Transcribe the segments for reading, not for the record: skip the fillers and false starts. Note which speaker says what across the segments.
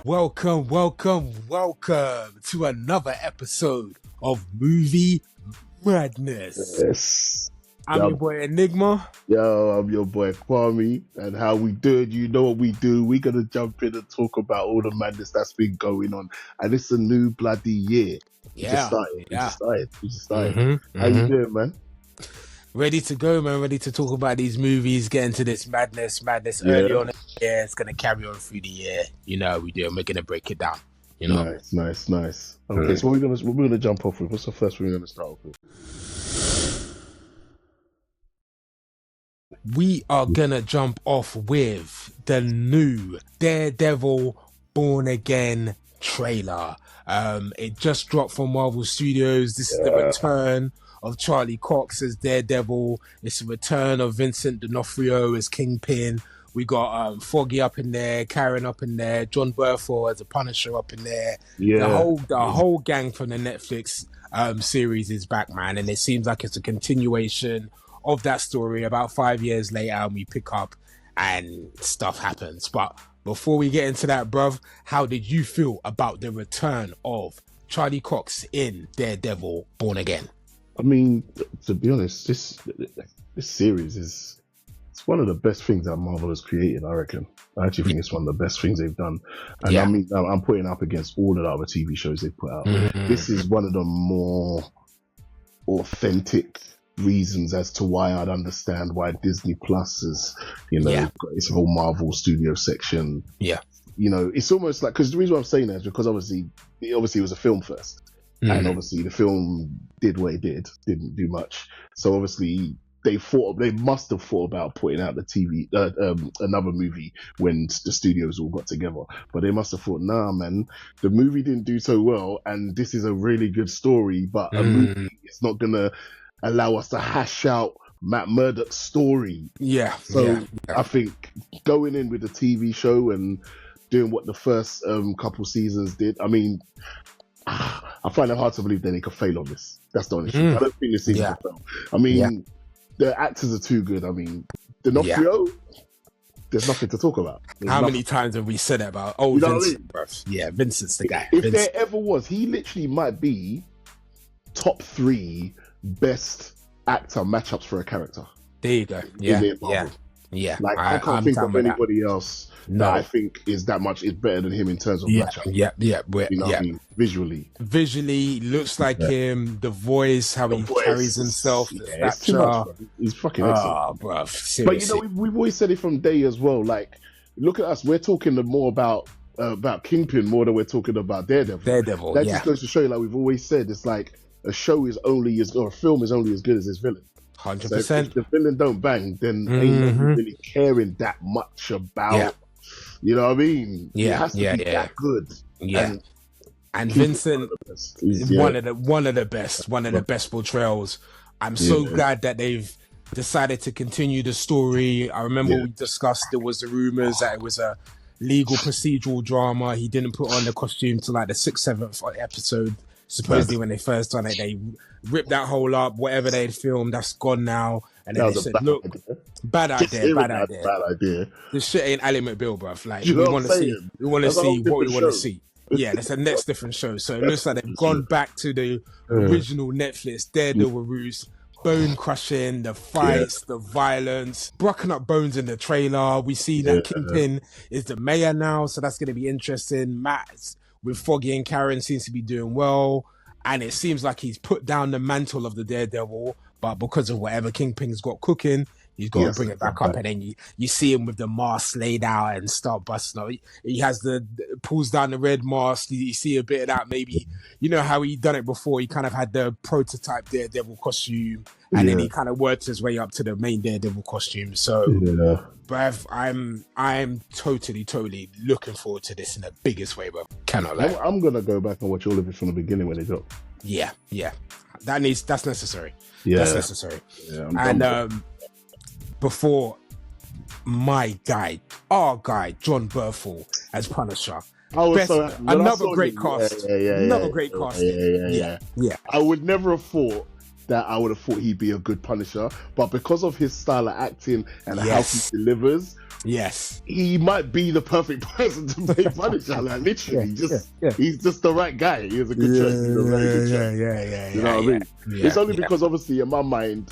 Speaker 1: Welcome to another episode of Movie Madness.
Speaker 2: Yes.
Speaker 1: I'm your boy Enigma.
Speaker 2: Yo, I'm your boy Kwame. And how we do it, you know what we do. We're going to jump in and talk about all the madness that's been going on. And it's a new bloody year. We just started. How you doing, man?
Speaker 1: Ready to go, man. Ready to talk about these movies, get into this madness early on in the year. It's going to carry on through the year. You know how we do, and we're going to break it down. You know? Nice. Okay, so what we're gonna jump off with? What's the first one we're gonna start off with? We are gonna jump off with the new Daredevil Born Again trailer. It just dropped from Marvel Studios. This is the return of Charlie Cox as Daredevil. It's the return of Vincent D'Onofrio as Kingpin. We got Foggy up in there, Karen up in there, John Berthel as a Punisher up in there. The whole gang from the Netflix series is back, man, and it seems like it's a continuation of that story. About 5 years later, and we pick up and stuff happens. But before we get into that, bruv, how did you feel about the return of Charlie Cox in Daredevil Born Again?
Speaker 2: I mean, to be honest, this series is one of the best things that Marvel has created, I reckon. I actually think it's one of the best things they've done. And I mean, I'm putting up against all of the other TV shows they've put out. This is one of the more authentic reasons as to why I'd understand why Disney Plus is, got its whole Marvel Studio section. It's almost like, because the reason why I'm saying that is because obviously it was a film first. And obviously the film did what it didn't do much. So obviously they must have thought about putting out the TV, another movie when the studios all got together. But they must have thought, nah, man, the movie didn't do so well, and this is a really good story, but a movie is not gonna allow us to hash out Matt Murdock's story. I think going in with the TV show and doing what the first couple seasons did, I mean, I find it hard to believe that they could fail on this. That's the only thing. I don't think this season could fail. I mean, the actors are too good. I mean, D'Onofrio, there's nothing to talk about.
Speaker 1: How many times have we said about Vincent? I mean? Yeah, Vincent's the guy.
Speaker 2: If there ever was, he literally might be top 3 best actor matchups for a character.
Speaker 1: There you go. Yeah.
Speaker 2: Like I can't think of anybody else that I think is better than him in terms of matchup. I mean? Visually looks like him. The voice, how he carries himself, the stature. He's fucking excellent,
Speaker 1: bro. Seriously.
Speaker 2: But we've always said it from day as well. Like, look at us. We're talking more about Kingpin more than we're talking about Daredevil. That just goes to show you, like we've always said, it's like a film is only as good as its villain.
Speaker 1: 100%.
Speaker 2: So if the villain don't bang, then ain't no really caring that much about. You know what I mean? It has to be that good.
Speaker 1: And Vincent is one of the best portrayals. I'm so glad that they've decided to continue the story. I remember we discussed there was the rumors that it was a legal procedural drama. He didn't put on the costume till like the 6th, 7th episode. Supposedly when they first done it, they ripped that hole up. Whatever they'd filmed, that's gone now. And then they said, "Look, bad idea. This shit ain't Ally McBeal, bruv. Like we want to see what we want to see." Yeah, that's a next different show. So it looks like they've gone back to the original Netflix Daredevil roots. Bone crushing, the fights, the violence, broken up bones in the trailer. We see that Kingpin is the mayor now, so that's going to be interesting. Matt with Foggy and Karen seems to be doing well, and it seems like he's put down the mantle of the Daredevil, but because of whatever Kingpin's got cooking, he's got to bring it back up. And then you see him with the mask laid out and start busting up. He has pulls down the red mask. You see a bit of that. Maybe you know how he done it before. He kind of had the prototype Daredevil costume, and then he kind of worked his way up to the main Daredevil costume. So, bruv, I'm totally looking forward to this in the biggest way, bro. Cannot lie.
Speaker 2: I'm gonna go back and watch all of it from the beginning when it dropped.
Speaker 1: Yeah. That's necessary. That's necessary. And before our guy, John Berthel as Punisher. Another great cast. Another great cast.
Speaker 2: I would never have thought that he'd be a good Punisher, but because of his style of acting and how he delivers,
Speaker 1: Yes.
Speaker 2: He might be the perfect person to play Punisher. Like literally, he's just the right guy. He's a good choice. He's a very good choice.
Speaker 1: Yeah.
Speaker 2: You know what I mean? It's only because obviously in my mind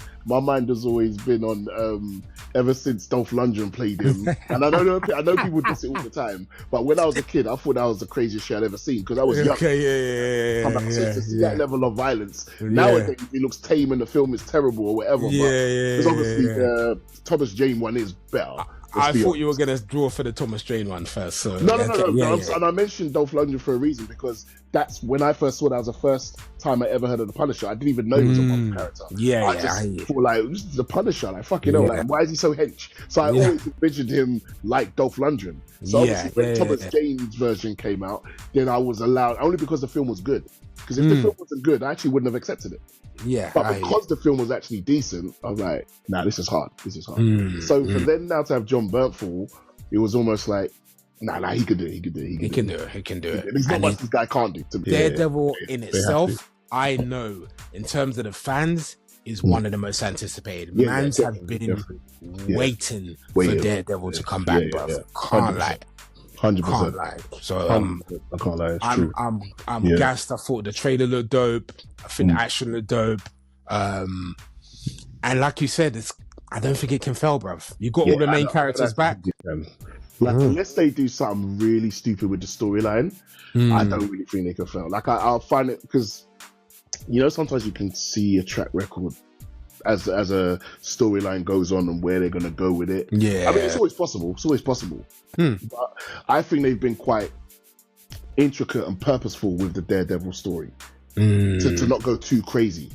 Speaker 2: has always been on ever since Dolph Lundgren played him. And I know people do it all the time, but when I was a kid, I thought that was the craziest shit I'd ever seen because I was young. So to see that level of violence nowadays, he looks tame and the film is terrible or whatever. Because obviously Thomas Jane one is better.
Speaker 1: I thought you were going to draw for the Thomas Jane one first. So
Speaker 2: no. And I mentioned Dolph Lundgren for a reason because that's when I first saw that was the first time I ever heard of the Punisher. I didn't even know he was a Marvel character. I just thought like this is the Punisher. Like fucking hell, like why is he so hench? So I always envisioned him like Dolph Lundgren. So obviously when Thomas Jane's version came out, then I was allowed only because the film was good. Because if the film wasn't good, I actually wouldn't have accepted it. But because the film was actually decent, I was like, nah, this is hard. So for them now to have John Bernthal, it was almost like, nah, he can do it. He can do it. There's not much this guy can't do. To me.
Speaker 1: Daredevil in itself, I know, in terms of the fans, is one of the most anticipated. Mans have been waiting for Daredevil to come back, bro. Can't lie.
Speaker 2: 100%.
Speaker 1: So
Speaker 2: I can't lie. It's true.
Speaker 1: I'm gassed. I thought the trailer looked dope. I think the action looked dope. And like you said, I don't think it can fail, bruv. You got all the main characters back.
Speaker 2: Like unless they do something really stupid with the storyline, I don't really think they can fail. Like I'll find it because sometimes you can see a track record as a storyline goes on and where they're going to go with it. I mean, it's always possible. But I think they've been quite intricate and purposeful with the Daredevil story to not go too crazy.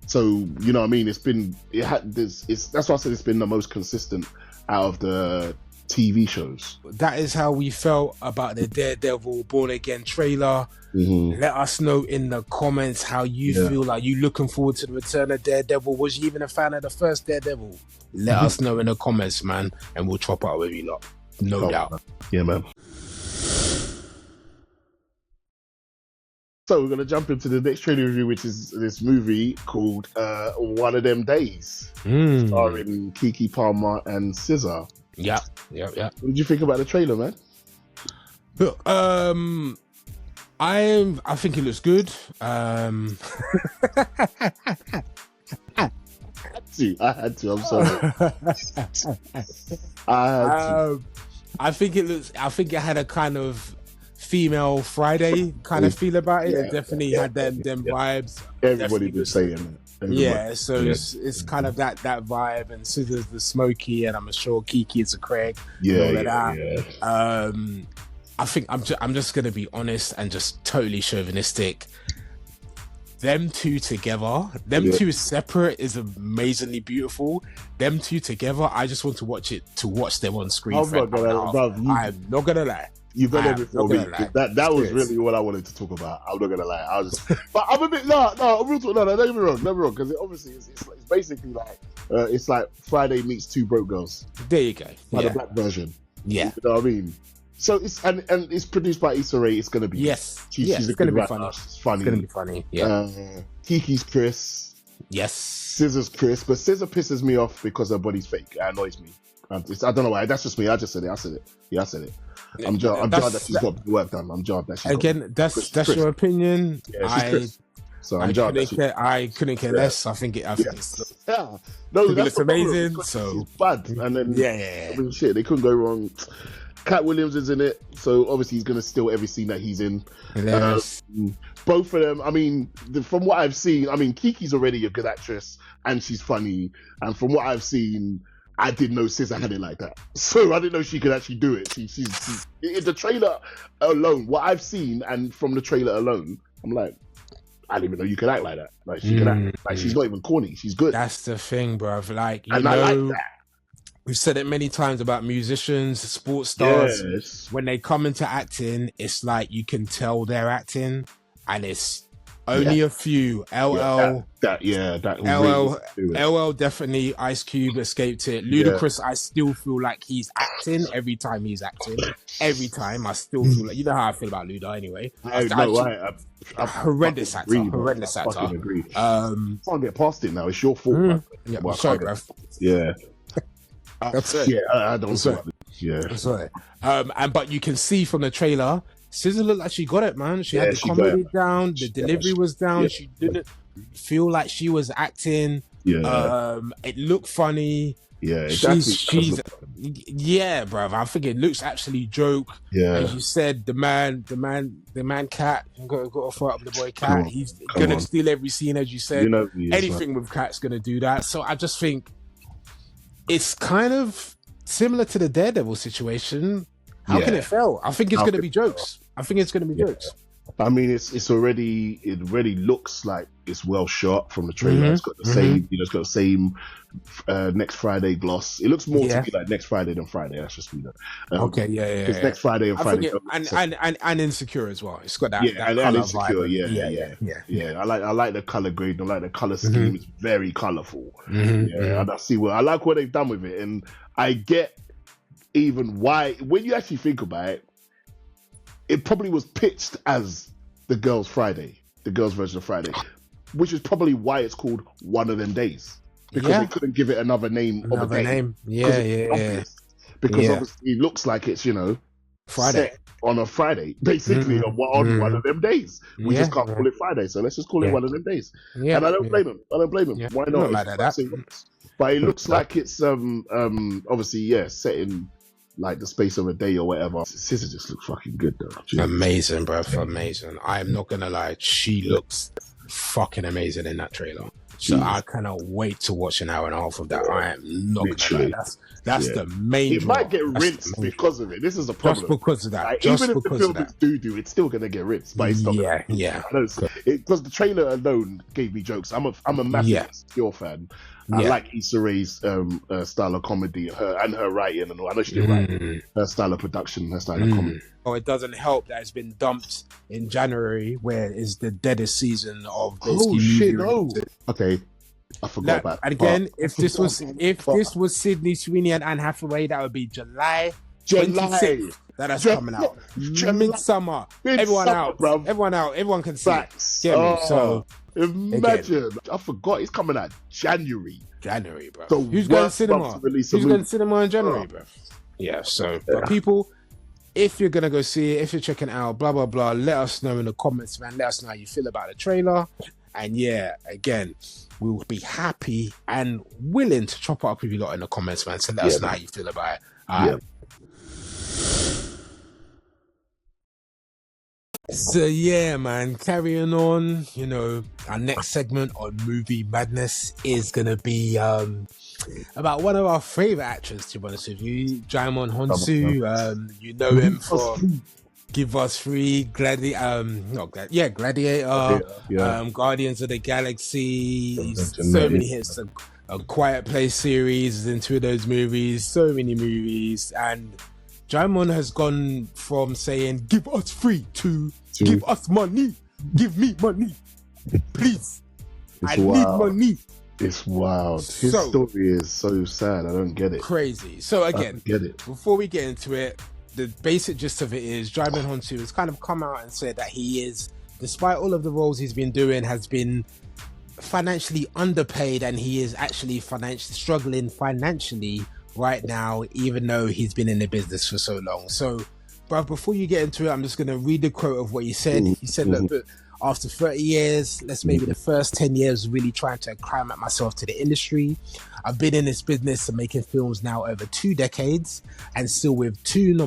Speaker 2: So you know what I mean? That's why I said it's been the most consistent out of the TV shows.
Speaker 1: That is how we felt about the Daredevil Born Again trailer. Let us know in the comments how you feel. Like you looking forward to the return of Daredevil? Was you even a fan of the first Daredevil? Let us know in the comments, man, and we'll chop out with you lot. No doubt.
Speaker 2: Man. Yeah, man. So we're going to jump into the next trailer review, which is this movie called One of Them Days, starring Keke Palmer and SZA.
Speaker 1: Yeah.
Speaker 2: What did you think about the trailer, man?
Speaker 1: Look, I think it looks good.
Speaker 2: I had to. I'm sorry.
Speaker 1: I think it had a kind of female Friday kind of feel about it. It definitely had them vibes.
Speaker 2: Everybody was saying it.
Speaker 1: So it's kind of that vibe, and SZA's the smoky, and I'm sure Keke's a Craig. I think I'm just gonna be honest and just totally chauvinistic. Them two together, two separate is amazingly beautiful. Them two together, I just want to watch them on screen.
Speaker 2: I'm
Speaker 1: not gonna lie.
Speaker 2: You've done everything for me. That was really what I wanted to talk about. I'm not gonna lie. But I'm a bit no. Don't get me wrong, because obviously it's basically like it's like Friday meets Two Broke Girls.
Speaker 1: There you go.
Speaker 2: The black version.
Speaker 1: Yeah,
Speaker 2: you know what I mean. So it's and it's produced by Issa Rae. It's gonna be she's
Speaker 1: gonna be funny.
Speaker 2: It's funny.
Speaker 1: It's gonna be funny. Yeah.
Speaker 2: Kiki's Chris.
Speaker 1: Yes.
Speaker 2: SZA's Chris, but SZA pisses me off because her body's fake. It annoys me. I don't know why. That's just me. I just said it. I said it. I'm jarred that she's got the work done. I'm jarred that she's
Speaker 1: again. That's your opinion.
Speaker 2: Yeah, so I'm jarred.
Speaker 1: I couldn't care less. I think it's
Speaker 2: that's
Speaker 1: amazing. So
Speaker 2: it's bad. And then I mean, shit, they couldn't go wrong. Cat Williams is in it, so obviously he's going to steal every scene that he's in.
Speaker 1: Yes.
Speaker 2: Both of them, I mean, from what I've seen, I mean, Kiki's already a good actress and she's funny. And from what I've seen, I didn't know SZA had it like that. So I didn't know she could actually do it. She's in the trailer alone, what I've seen, and from the trailer alone, I'm like, I didn't even know you could act like that. Like she can act. Like she's not even corny. She's good.
Speaker 1: That's the thing, bruv. Like, I like that. We've said it many times about musicians, sports stars. Yes. When they come into acting, it's like you can tell they're acting, and it's only a few. LL definitely. Ice Cube escaped it. Ludacris, I still feel like he's acting every time he's acting. Every time, I still feel like, you know how I feel about Luda anyway. Horrendous actor.
Speaker 2: I fucking agree. Can't get past it now. It's your fault.
Speaker 1: Sorry, bro.
Speaker 2: Yeah.
Speaker 1: That's it.
Speaker 2: Yeah, I don't know. Yeah,
Speaker 1: that's right. But you can see from the trailer, SZA looked like she got it, man. She had the comedy down, the delivery was down. She didn't feel like she was acting.
Speaker 2: Yeah,
Speaker 1: it looked funny.
Speaker 2: Yeah,
Speaker 1: she's bruv. I think it looks actually joke.
Speaker 2: Yeah,
Speaker 1: as you said, the man cat got to fight up the boy cat. He's gonna steal every scene, as you said. Anything with cat's gonna do that. So I just think it's kind of similar to the Daredevil situation. How can it fail? I think it's gonna be jokes. I think it's gonna be jokes.
Speaker 2: I mean, it already looks like it's well shot from the trailer. It's got the same, it's got the same next Friday gloss. It looks more to me like next Friday than Friday. That's just It's next Friday and Friday,
Speaker 1: and Insecure as well. It's got that.
Speaker 2: And Insecure. Yeah. I like the color grade. I like the color scheme. It's very colorful. And I like what they've done with it, and I get even why when you actually think about it. It probably was pitched as the girls' version of Friday, which is probably why it's called One of Them Days, because they couldn't give it another name.
Speaker 1: Because
Speaker 2: obviously it looks like it's
Speaker 1: Friday
Speaker 2: on a Friday, basically on one of them days. We just can't call it Friday, so let's just call it One of Them Days. And I don't blame them. Why not? But it looks like it's obviously set in like the space of a day or whatever. SZA just looks fucking good though. Jeez.
Speaker 1: Amazing, bro. Amazing. I'm not gonna lie, she looks fucking amazing in that trailer. So I cannot wait to watch an hour and a half of that. I am not gonna lie. That's the main.
Speaker 2: It might get rinsed because of it. This is the problem.
Speaker 1: Just because of that.
Speaker 2: Like, even if the film is do, it's still gonna get rinsed. But it's not. Because the trailer alone gave me jokes. I'm a massive Pure fan. I like Issa Rae's style of comedy, her writing and all. I know she did write her style of production, her style of comedy.
Speaker 1: Oh, it doesn't help that it's been dumped in January, where it's the deadest season of basically
Speaker 2: Okay, I forgot about.
Speaker 1: And again, if this was Sydney Sweeney and Anne Hathaway, that would be July 26th. That's coming out. Midsummer. Everyone out, bro. Everyone out. Everyone can see it. Get me? So.
Speaker 2: Imagine, I forgot it's coming out January, bro.
Speaker 1: Who's going to cinema? Who's going to cinema in January, bro? Yeah. So, but people, if you're gonna go see it, if you're checking it out, blah blah blah, let us know in the comments, man. Let us know how you feel about the trailer, and again, we will be happy and willing to chop it up with you lot in the comments, man. So let us know how you feel about it. So man, carrying on, our next segment on Movie Madness is gonna be about one of our favorite actors, to be honest with you, Djimon Honsou. You know him from Give Us Free, Gladiator, Guardians of the Galaxy, so many hits, a Quiet Place series, in two of those movies, so many movies, and Djimon has gone from saying "give us free" to "give us money, give me money, please, I need money."
Speaker 2: It's wild. His story is so sad. I don't get it.
Speaker 1: Crazy. So again, before we get into it, the basic gist of it is Djimon Honsou has kind of come out and said that he is, despite all of the roles he's been doing, has been financially underpaid, and he is actually struggling financially right now, even though he's been in the business for so long. So, bruv, before you get into it, I'm just going to read the quote of what he said. He said, look, after 30 years, maybe the first 10 years really trying to acclimate myself to the industry. I've been in this business and making films now over 2 decades, and still with 2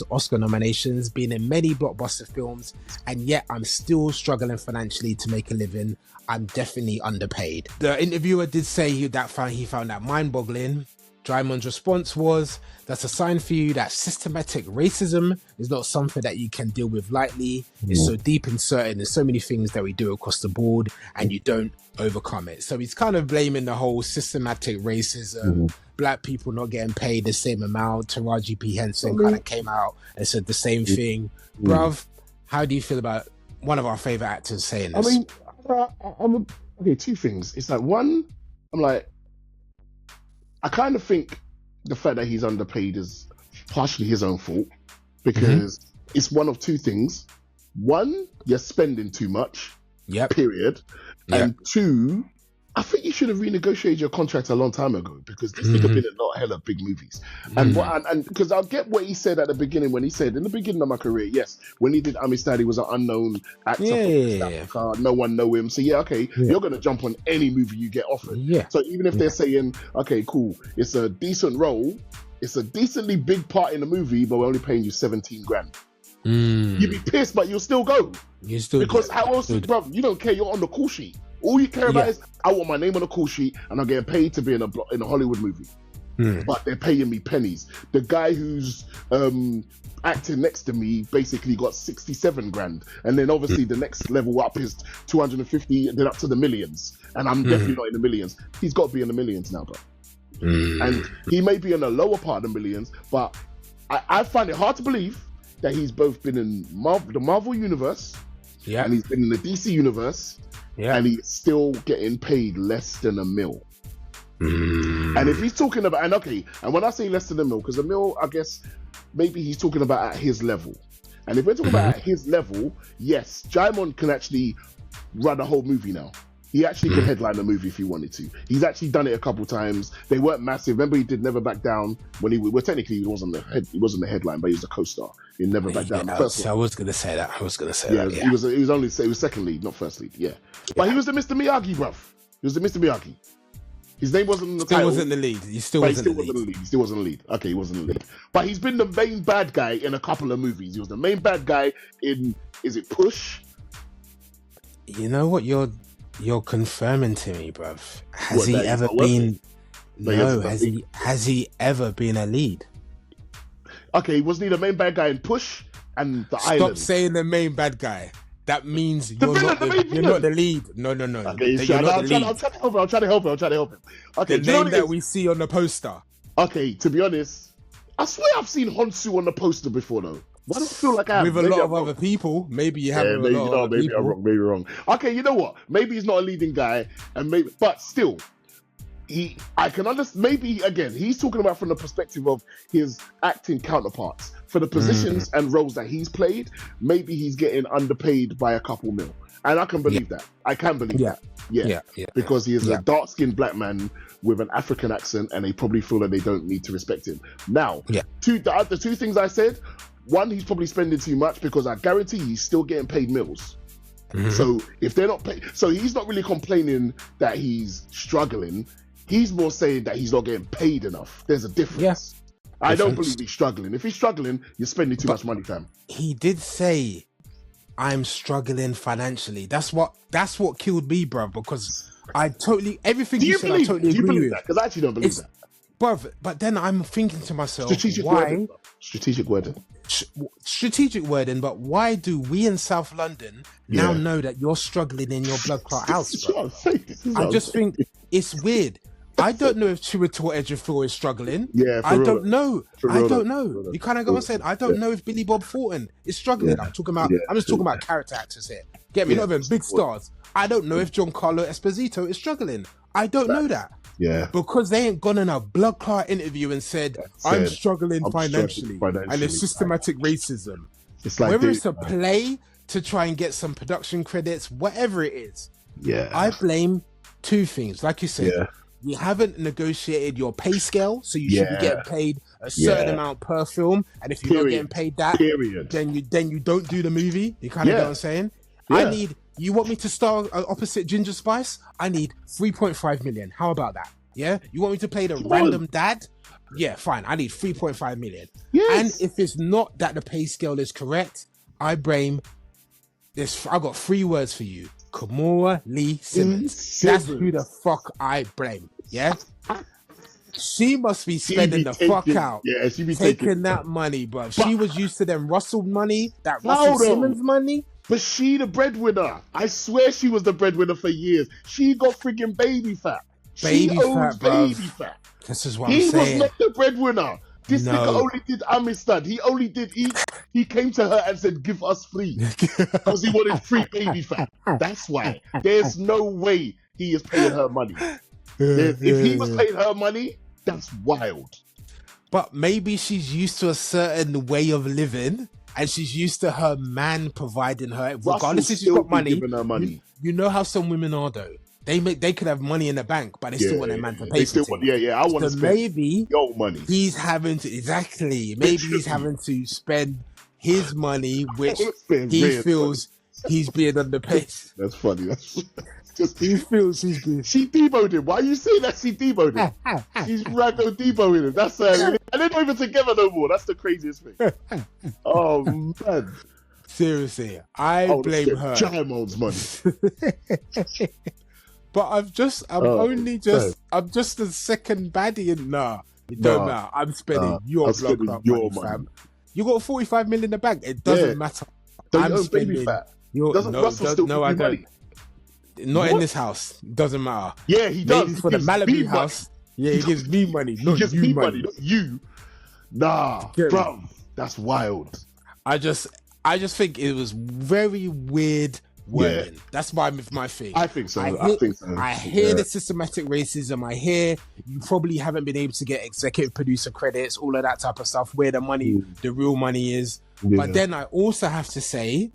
Speaker 1: Oscar nominations, being in many blockbuster films, and yet I'm still struggling financially to make a living. I'm definitely underpaid. The interviewer did say he found that mind-boggling. Djimon's response was, "That's a sign for you that systematic racism is not something that you can deal with lightly. It's so deep and certain. There's so many things that we do across the board, and you don't overcome it." So he's kind of blaming the whole systematic racism, black people not getting paid the same amount. Taraji P. Henson kind of came out and said the same thing. Bruv, how do you feel about one of our favorite actors saying this?
Speaker 2: I mean, okay, 2 things. It's like, one, I'm like, I kind of think the fact that he's underpaid is partially his own fault, because it's one of 2 things. One, you're spending too much, period. And 2, I think you should have renegotiated your contract a long time ago, because this nigga been in a lot of hella big movies. And because I'll get what he said at the beginning, when he said, in the beginning of my career, yes, when he did Amistad, he was an unknown actor from Africa, no one know him. So you're going to jump on any movie you get offered. Yeah. So even if they're saying, okay, cool, it's a decent role, it's a decently big part in the movie, but we're only paying you 17 grand. You'd be pissed, but you'll still go. Because how else, bro, you don't care, you're on the call sheet. All you care about is, I want my name on a call sheet and I'm getting paid to be in a Hollywood movie. But they're paying me pennies. The guy who's acting next to me basically got 67 grand. And then obviously the next level up is 250 and then up to the millions. And I'm definitely not in the millions. He's got to be in the millions now, bro. And he may be in the lower part of the millions, but I find it hard to believe that he's both been in the Marvel universe and he's been in the DC universe. And he's still getting paid less than $1 million. And if he's talking about, and when I say less than $1 million, because $1 million, I guess maybe he's talking about at his level. And if we're talking about at his level, yes, Djimon can actually run a whole movie now. He actually can headline a movie if he wanted to. He's actually done it a couple times. They weren't massive. Remember, he did Never Back Down when technically he wasn't the headline, but he was a co-star in Never Back Down.
Speaker 1: I was gonna say that.
Speaker 2: He was second lead, not first lead. Yeah, but he was the Mr. Miyagi, bruv. He was the Mr. Miyagi. His name wasn't in the title.
Speaker 1: Wasn't the lead. He still wasn't the lead.
Speaker 2: He still wasn't the lead. Okay, he wasn't the lead. But he's been the main bad guy in a couple of movies. He was the main bad guy in, is it Push?
Speaker 1: You know what you're confirming to me, bruv? Has he ever been? No, has he ever been a lead?
Speaker 2: Okay, wasn't he the main bad guy in Push and The Island?
Speaker 1: Stop saying the main bad guy. That means you're not the lead. No.
Speaker 2: Okay, I'm trying to help him. Okay,
Speaker 1: the name that we see on the poster.
Speaker 2: Okay, to be honest, I swear I've seen Honsou on the poster before, though. Why do I feel like I have?
Speaker 1: With a lot of other people. Maybe you have maybe
Speaker 2: I'm wrong. Okay, you know what? Maybe he's not a leading guy, but still, I can understand. Maybe again, he's talking about from the perspective of his acting counterparts. For the positions and roles that he's played, maybe he's getting underpaid by a couple mil, and I can believe that. I can believe that. Yeah. Because he is a dark-skinned black man with an African accent, and they probably feel that they don't need to respect him. Now, the two things I said. One, he's probably spending too much, because I guarantee he's still getting paid mils. So if they're not paid, so he's not really complaining that he's struggling. He's more saying that he's not getting paid enough. There's a difference.
Speaker 1: Yes.
Speaker 2: I don't believe he's struggling. If he's struggling, you're spending too much money, fam.
Speaker 1: He did say, "I'm struggling financially." That's what killed me, bro. Because I totally everything you said, I totally agree with.
Speaker 2: Because I actually don't believe that,
Speaker 1: bro. But then I'm thinking to myself,
Speaker 2: strategic wording. But why do we in South London now know that you're struggling in your blood clot house, bro? I just think it's weird. I don't know if Chiwetel Ejiofor is struggling. I don't know. You kind of go and say, I don't know if Billy Bob Thornton is struggling. I'm just talking about character actors here. Get me? Not even big stars. I don't know if Giancarlo Esposito is struggling. I don't know that. Yeah.
Speaker 1: Because they ain't gone in a blood clot interview and said, I'm struggling financially. And it's systematic racism.
Speaker 2: It's like
Speaker 1: whether it's a play to try and get some production credits, whatever it is.
Speaker 2: Yeah.
Speaker 1: I blame two things. Like you said, you haven't negotiated your pay scale, so you should be getting paid a certain amount per film. And if you're not getting paid that, then you don't do the movie. You kind of know what I'm saying? Yeah. You want me to star opposite Ginger Spice? I need 3.5 million. How about that? Yeah? You want me to play the random dad? Yeah, fine. I need 3.5 million. Yes. And if it's not that the pay scale is correct, I blame this. I got 3 words for you. Kimora Lee Simmons. That's who the fuck I blame. Yeah? She must be spending the fuck out.
Speaker 2: Yeah, she be
Speaker 1: taking that money, bro. She was used to them Russell money, that Russell Simmons money.
Speaker 2: But she the breadwinner. I swear she was the breadwinner for years. She got freaking baby fat.
Speaker 1: Baby fat, bro.
Speaker 2: Baby fat.
Speaker 1: This is what I'm saying.
Speaker 2: He was not the breadwinner. This nigga only did Amistad. He came to her and said, give us free. Because he wanted free baby fat. That's why. There's no way he is paying her money. If he was paying her money, that's wild.
Speaker 1: But maybe she's used to a certain way of living. And she's used to her man providing her, regardless if she's got money.
Speaker 2: Her money.
Speaker 1: You know how some women are, though. they could have money in the bank, but they still want their man to pay for it.
Speaker 2: I want to spend
Speaker 1: maybe
Speaker 2: your money.
Speaker 1: He's having to he's having to spend his money, which he feels he's being underpaid.
Speaker 2: That's funny.
Speaker 1: He feels he's being.
Speaker 2: She demoed him. Why are you saying that she demoed him? She's raggo demoing him. That's and they're not even together no more. That's the craziest thing. Oh man.
Speaker 1: Seriously, I blame her.
Speaker 2: Djimon's money.
Speaker 1: But I'm just the second baddie in it don't matter. I'm spending your money, fam. You got 45 million in the bank. It doesn't matter.
Speaker 2: I'm spending baby fat.
Speaker 1: Doesn't Russell still give you money? Not in this house. Doesn't matter.
Speaker 2: Yeah, he does.
Speaker 1: Maybe for the Malibu house. Yeah, he gives me money. Not you money.
Speaker 2: Not you. Nah, bro. That's wild.
Speaker 1: I just think it was very weird wording. Yeah. That's my thing.
Speaker 2: I think so.
Speaker 1: I hear the systematic racism. I hear you probably haven't been able to get executive producer credits, all of that type of stuff, where the money, the real money is. Yeah. But then I also have to say,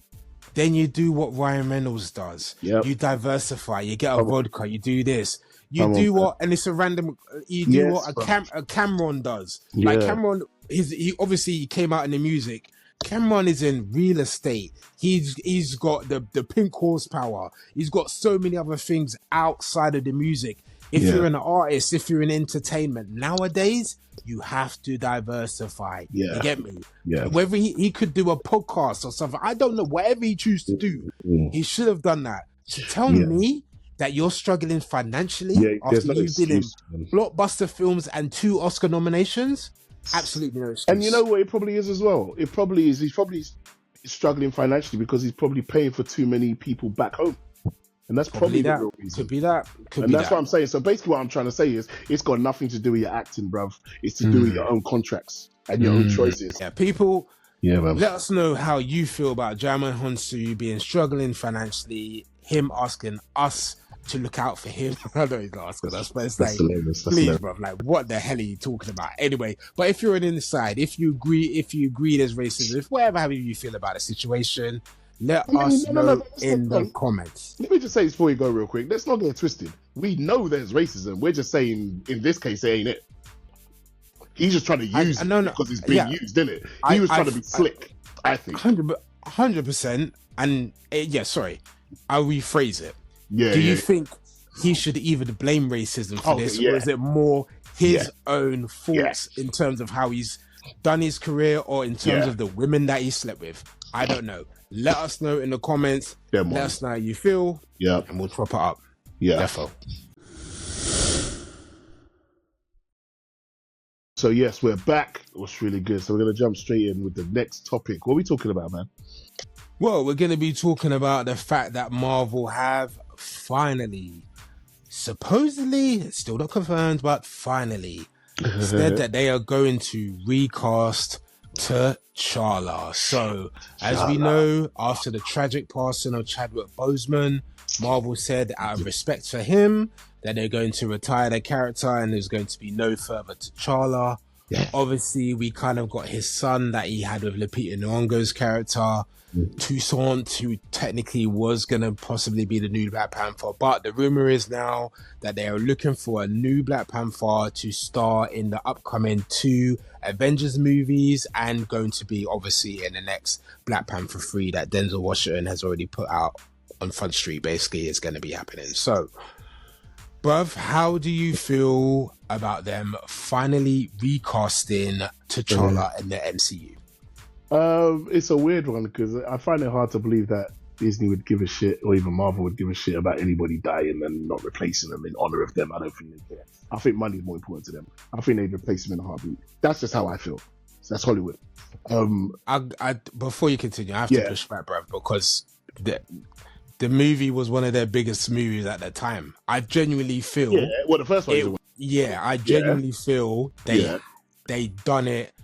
Speaker 1: then you do what Ryan Reynolds does. Yep. You diversify. You get a vodka. You do this. You do what, and it's a random. You do what a Cameron does. Yeah. Like Cameron, he obviously came out in the music. Cameron is in real estate. He's got the pink horsepower. He's got so many other things outside of the music. If you're an artist, if you're in entertainment, nowadays you have to diversify. Yeah. You get me? Yeah. Whether he could do a podcast or something, I don't know. Whatever he chooses to do, he should have done that. To tell me that you're struggling financially after you've been in blockbuster films and 2 Oscar nominations, absolutely no excuse.
Speaker 2: And you know what it probably is as well? It probably is. He's probably struggling financially because he's probably paying for too many people back home. And that's probably the real reason.
Speaker 1: Could be that.
Speaker 2: And that's what I'm saying. So basically what I'm trying to say is it's got nothing to do with your acting, bruv. It's to do with your own contracts and your own choices.
Speaker 1: Yeah, people, let us know how you feel about Djimon Honsou being struggling financially, him asking us to look out for him. I know he's not asking us, but it's like, please, bruv, like, what the hell are you talking about? Anyway, but if you're an inside, if you agree there's racism, if whatever you feel about the situation, let us know in the comments.
Speaker 2: Let me just say this before you go real quick. Let's not get it twisted. We know there's racism. We're just saying, in this case, it ain't it. He's just trying to use it because it's being used, isn't it? He was trying to be slick, I think.
Speaker 1: 100%. And, I'll rephrase it. Do you think he should even blame racism for this? Or is it more his own faults in terms of how he's done his career or in terms of the women that he slept with? I don't know. Let us know in the comments. Let us know how you feel. Yeah. And we'll chop it up.
Speaker 2: Yeah.
Speaker 1: Defo.
Speaker 2: So yes, we're back. It was really good. So we're going to jump straight in with the next topic. What are we talking about, man?
Speaker 1: Well, we're going to be talking about the fact that Marvel have finally, supposedly, still not confirmed, but finally, said that they are going to recast T'Challa. So, as we know, after the tragic passing of Chadwick Boseman, Marvel said, out of respect for him, that they're going to retire the character and there's going to be no further T'Challa. Yeah. Obviously, we kind of got his son that he had with Lupita Nyong'o's character, Toussaint, who technically was going to possibly be the new Black Panther. But the rumor is now that they are looking for a new Black Panther to star in the upcoming 2 Avengers movies and going to be obviously in the next Black Panther 3 that Denzel Washington has already put out on Front Street. Basically, is going to be happening. So, bruv, how do you feel about them finally recasting T'Challa in the MCU?
Speaker 2: It's a weird one because I find it hard to believe that Disney would give a shit, or even Marvel would give a shit about anybody dying and not replacing them in honor of them. I don't think they care. I think money is more important to them. I think they'd replace them in a heartbeat. That's just how I feel. So that's Hollywood.
Speaker 1: Before you continue, I have to push back, bruv, because the movie was one of their biggest movies at the time. I genuinely feel...
Speaker 2: Yeah, well, the first one...
Speaker 1: I genuinely feel they done it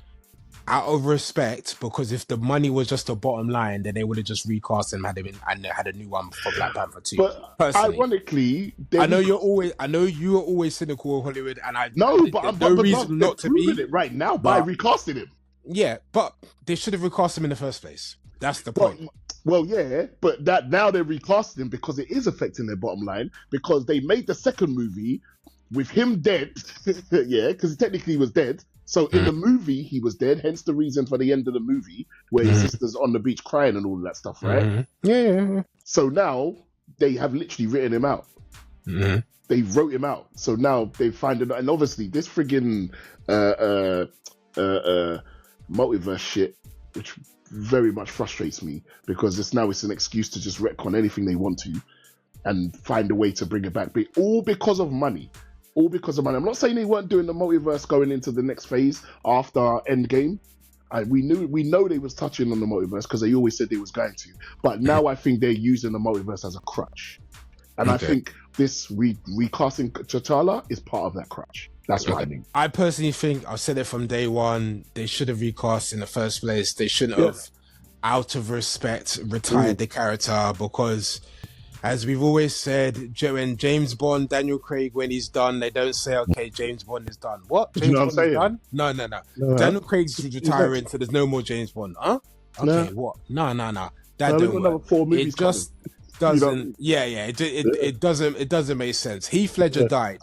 Speaker 1: out of respect, because if the money was just a bottom line, then they would have just recast him and had a new one for Black Panther 2.
Speaker 2: But personally, ironically,
Speaker 1: I know you are always cynical of Hollywood, and no reason not to be
Speaker 2: it right now by recasting him.
Speaker 1: Yeah, but they should have recast him in the first place. That's the point.
Speaker 2: Well, yeah, but that now they're recasting him because it is affecting their bottom line because they made the second movie with him dead. Yeah, because technically he was dead. So in the movie he was dead. Hence the reason for the end of the movie where his sister's on the beach crying and all of that stuff, right?
Speaker 1: Yeah.
Speaker 2: So now they have literally written him out. They wrote him out. So now they find it, and obviously this friggin' multiverse shit, which very much frustrates me because it's an excuse to just retcon anything they want to and find a way to bring it back. But all because of money. All because of money. I'm not saying they weren't doing the multiverse going into the next phase after Endgame. We know they was touching on the multiverse because they always said they was going to. But now I think they're using the multiverse as a crutch. And I think this recasting T'Challa is part of that crutch. That's what I think.
Speaker 1: I personally think, I've said it from day one, they should have recast in the first place. They shouldn't have, out of respect, retired the character because, as we've always said, when James Bond, Daniel Craig, when he's done, they don't say, okay, James Bond is done. What? James Bond is done? No. Daniel Craig's retiring, so there's no more James Bond. Huh? Okay, what? No. That don't work. 4 movies it just doesn't, it doesn't make sense. Heath Ledger died.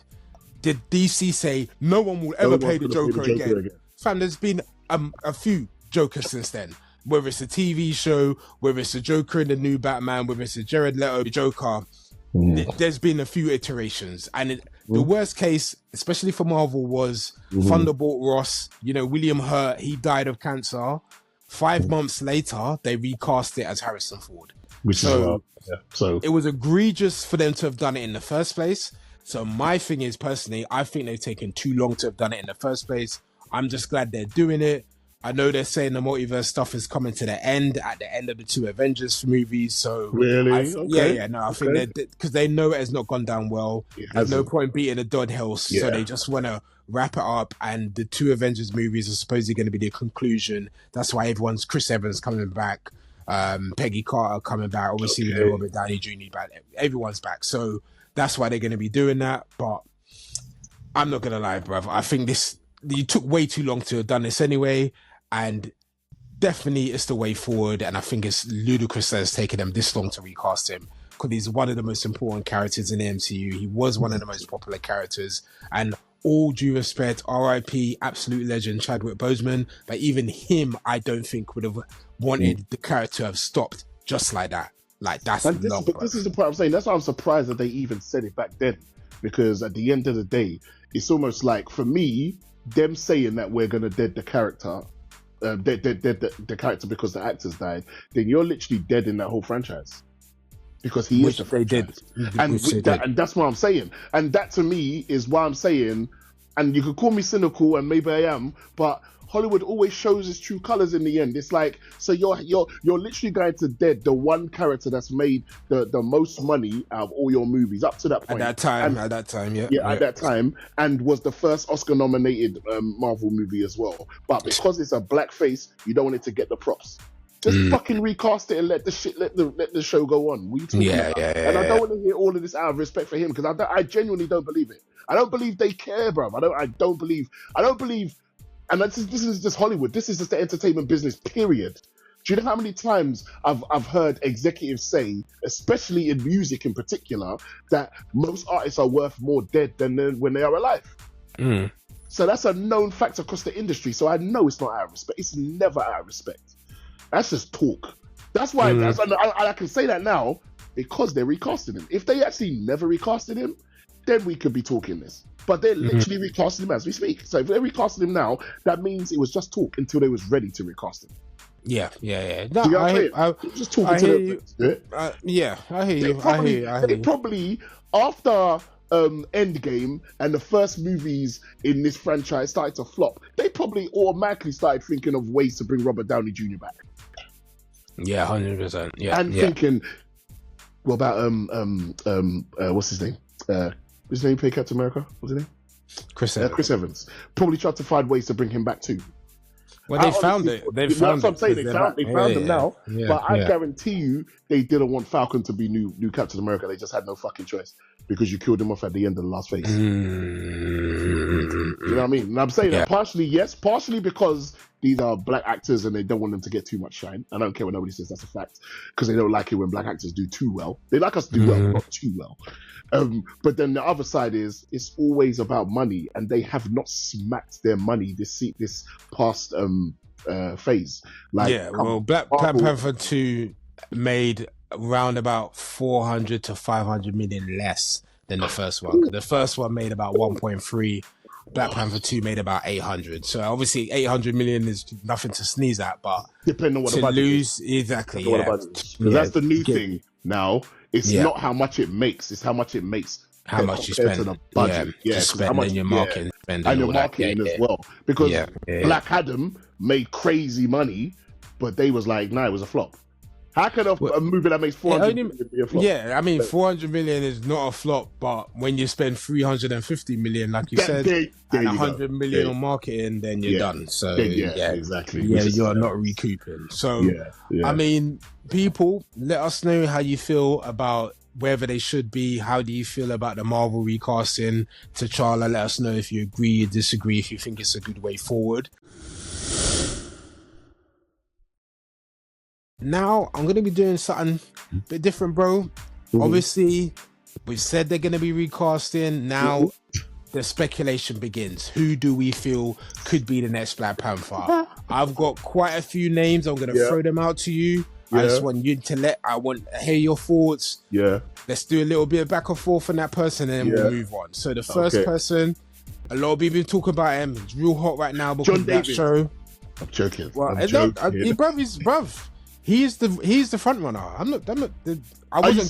Speaker 1: Did DC say no one will ever play the Joker again? Fam, there's been a few Jokers since then. Whether it's a TV show, whether it's a Joker in the new Batman, whether it's a Jared Leto Joker, there's been a few iterations. And the worst case, especially for Marvel, was Thunderbolt Ross. William Hurt, he died of cancer. 5 months later, they recast it as Harrison Ford. So it was egregious for them to have done it in the first place. So my thing is, personally, I think they've taken too long to have done it in the first place. I'm just glad they're doing it. I know they're saying the multiverse stuff is coming to the end at the end of the 2 Avengers movies. So
Speaker 2: really,
Speaker 1: I think because they know it has not gone down well. There's no point beating a dead horse, so they just want to wrap it up. And the 2 Avengers movies are supposedly going to be the conclusion. That's why everyone's Chris Evans coming back, Peggy Carter coming back. Obviously, Robert Downey Jr. back. Everyone's back, so that's why they're going to be doing that. But I'm not going to lie, bruv. I think you took way too long to have done this anyway. And definitely it's the way forward. And I think it's ludicrous that it's taken them this long to recast him because he's one of the most important characters in the MCU. He was one of the most popular characters. And all due respect, RIP, absolute legend, Chadwick Boseman. But even him, I don't think would have wanted the character to have stopped just like that. Like, that's long.
Speaker 2: But this is the point I'm saying. That's why I'm surprised that they even said it back then. Because at the end of the day, it's almost like, for me, them saying that we're going to dead the character, the character because the actors died, then you're literally dead in that whole franchise because he is the franchise. And that's what I'm saying. And that to me is why I'm saying, and you could call me cynical, and maybe I am, but Hollywood always shows its true colors in the end. It's like, so you're literally going to dead the one character that's made the most money out of all your movies up to that point.
Speaker 1: At that time,
Speaker 2: and was the first Oscar-nominated Marvel movie as well. But because it's a black face, you don't want it to get the props. Just fucking recast it and let the show go on. What are you talking about? And I don't want to hear all of this out of respect for him because I genuinely don't believe it. I don't believe they care, bro. I don't believe. And this is just Hollywood. This is just the entertainment business, period. Do you know how many times I've heard executives say, especially in music in particular, that most artists are worth more dead than when they are alive? So that's a known fact across the industry. So I know it's not out of respect. It's never out of respect. That's just talk. That's why I can say that now because they're recasting him. If they actually never recasted him, then we could be talking this. But they're literally recasting him as we speak. So if they're recasting him now, that means it was just talk until they was ready to recast him.
Speaker 1: Yeah. No, I hear you. I hear you.
Speaker 2: They probably, after Endgame and the first movies in this franchise started to flop, they probably automatically started thinking of ways to bring Robert Downey Jr. back.
Speaker 1: Yeah, 100%. Yeah,
Speaker 2: and thinking, what about what's his name? His name played Captain America? What's his name?
Speaker 1: Chris Evans.
Speaker 2: Chris Evans. Probably tried to find ways to bring him back too.
Speaker 1: Well, they found it. That's
Speaker 2: what I'm saying. They found him now. But I guarantee you, they didn't want Falcon to be new Captain America. They just had no fucking choice because you killed him off at the end of the last phase. You know what I mean? And I'm saying that partially, yes, partially because these are black actors and they don't want them to get too much shine. I don't care what nobody says, that's a fact, because they don't like it when black actors do too well. They like us to do well, not too well. But then the other side is it's always about money, and they have not smacked their money this past phase. Like,
Speaker 1: Black Panther 2 made around about 400 to 500 million less than the first one. The first one made about 1.3. Black Panther 2 made about 800. So obviously 800 million is nothing to sneeze at, but
Speaker 2: depending on what
Speaker 1: to
Speaker 2: the budget
Speaker 1: lose,
Speaker 2: is.
Speaker 1: exactly,
Speaker 2: Because that's the new thing now. It's not how much it makes, it's how much it makes.
Speaker 1: How much you spend.
Speaker 2: To the budget.
Speaker 1: Spend in your marketing.
Speaker 2: And your marketing as well. Because Black Adam made crazy money, but they was like, nah, it was a flop. How can a movie that makes 400 million be a flop?
Speaker 1: Yeah, I mean, 400 million is not a flop, but when you spend 350 million, like you said, and 100 million on marketing, then you're done. So,
Speaker 2: exactly.
Speaker 1: Yeah, you're not recouping. So, I mean, people, let us know how you feel about whether they should be. How do you feel about the Marvel recasting? T'Challa, let us know if you agree or disagree, if you think it's a good way forward. Now, I'm going to be doing something a bit different, bro. Obviously, we've said they're going to be recasting. Now, the speculation begins. Who do we feel could be the next Black Panther? I've got quite a few names. I'm going to throw them out to you. I just want you to hear your thoughts.
Speaker 2: Yeah.
Speaker 1: Let's do a little bit of back and forth on that person, and then we'll move on. So the first person, a lot of people talk about him. It's real hot right now because of that show.
Speaker 2: I'm joking.
Speaker 1: Well, bruv. He's the front runner. I wasn't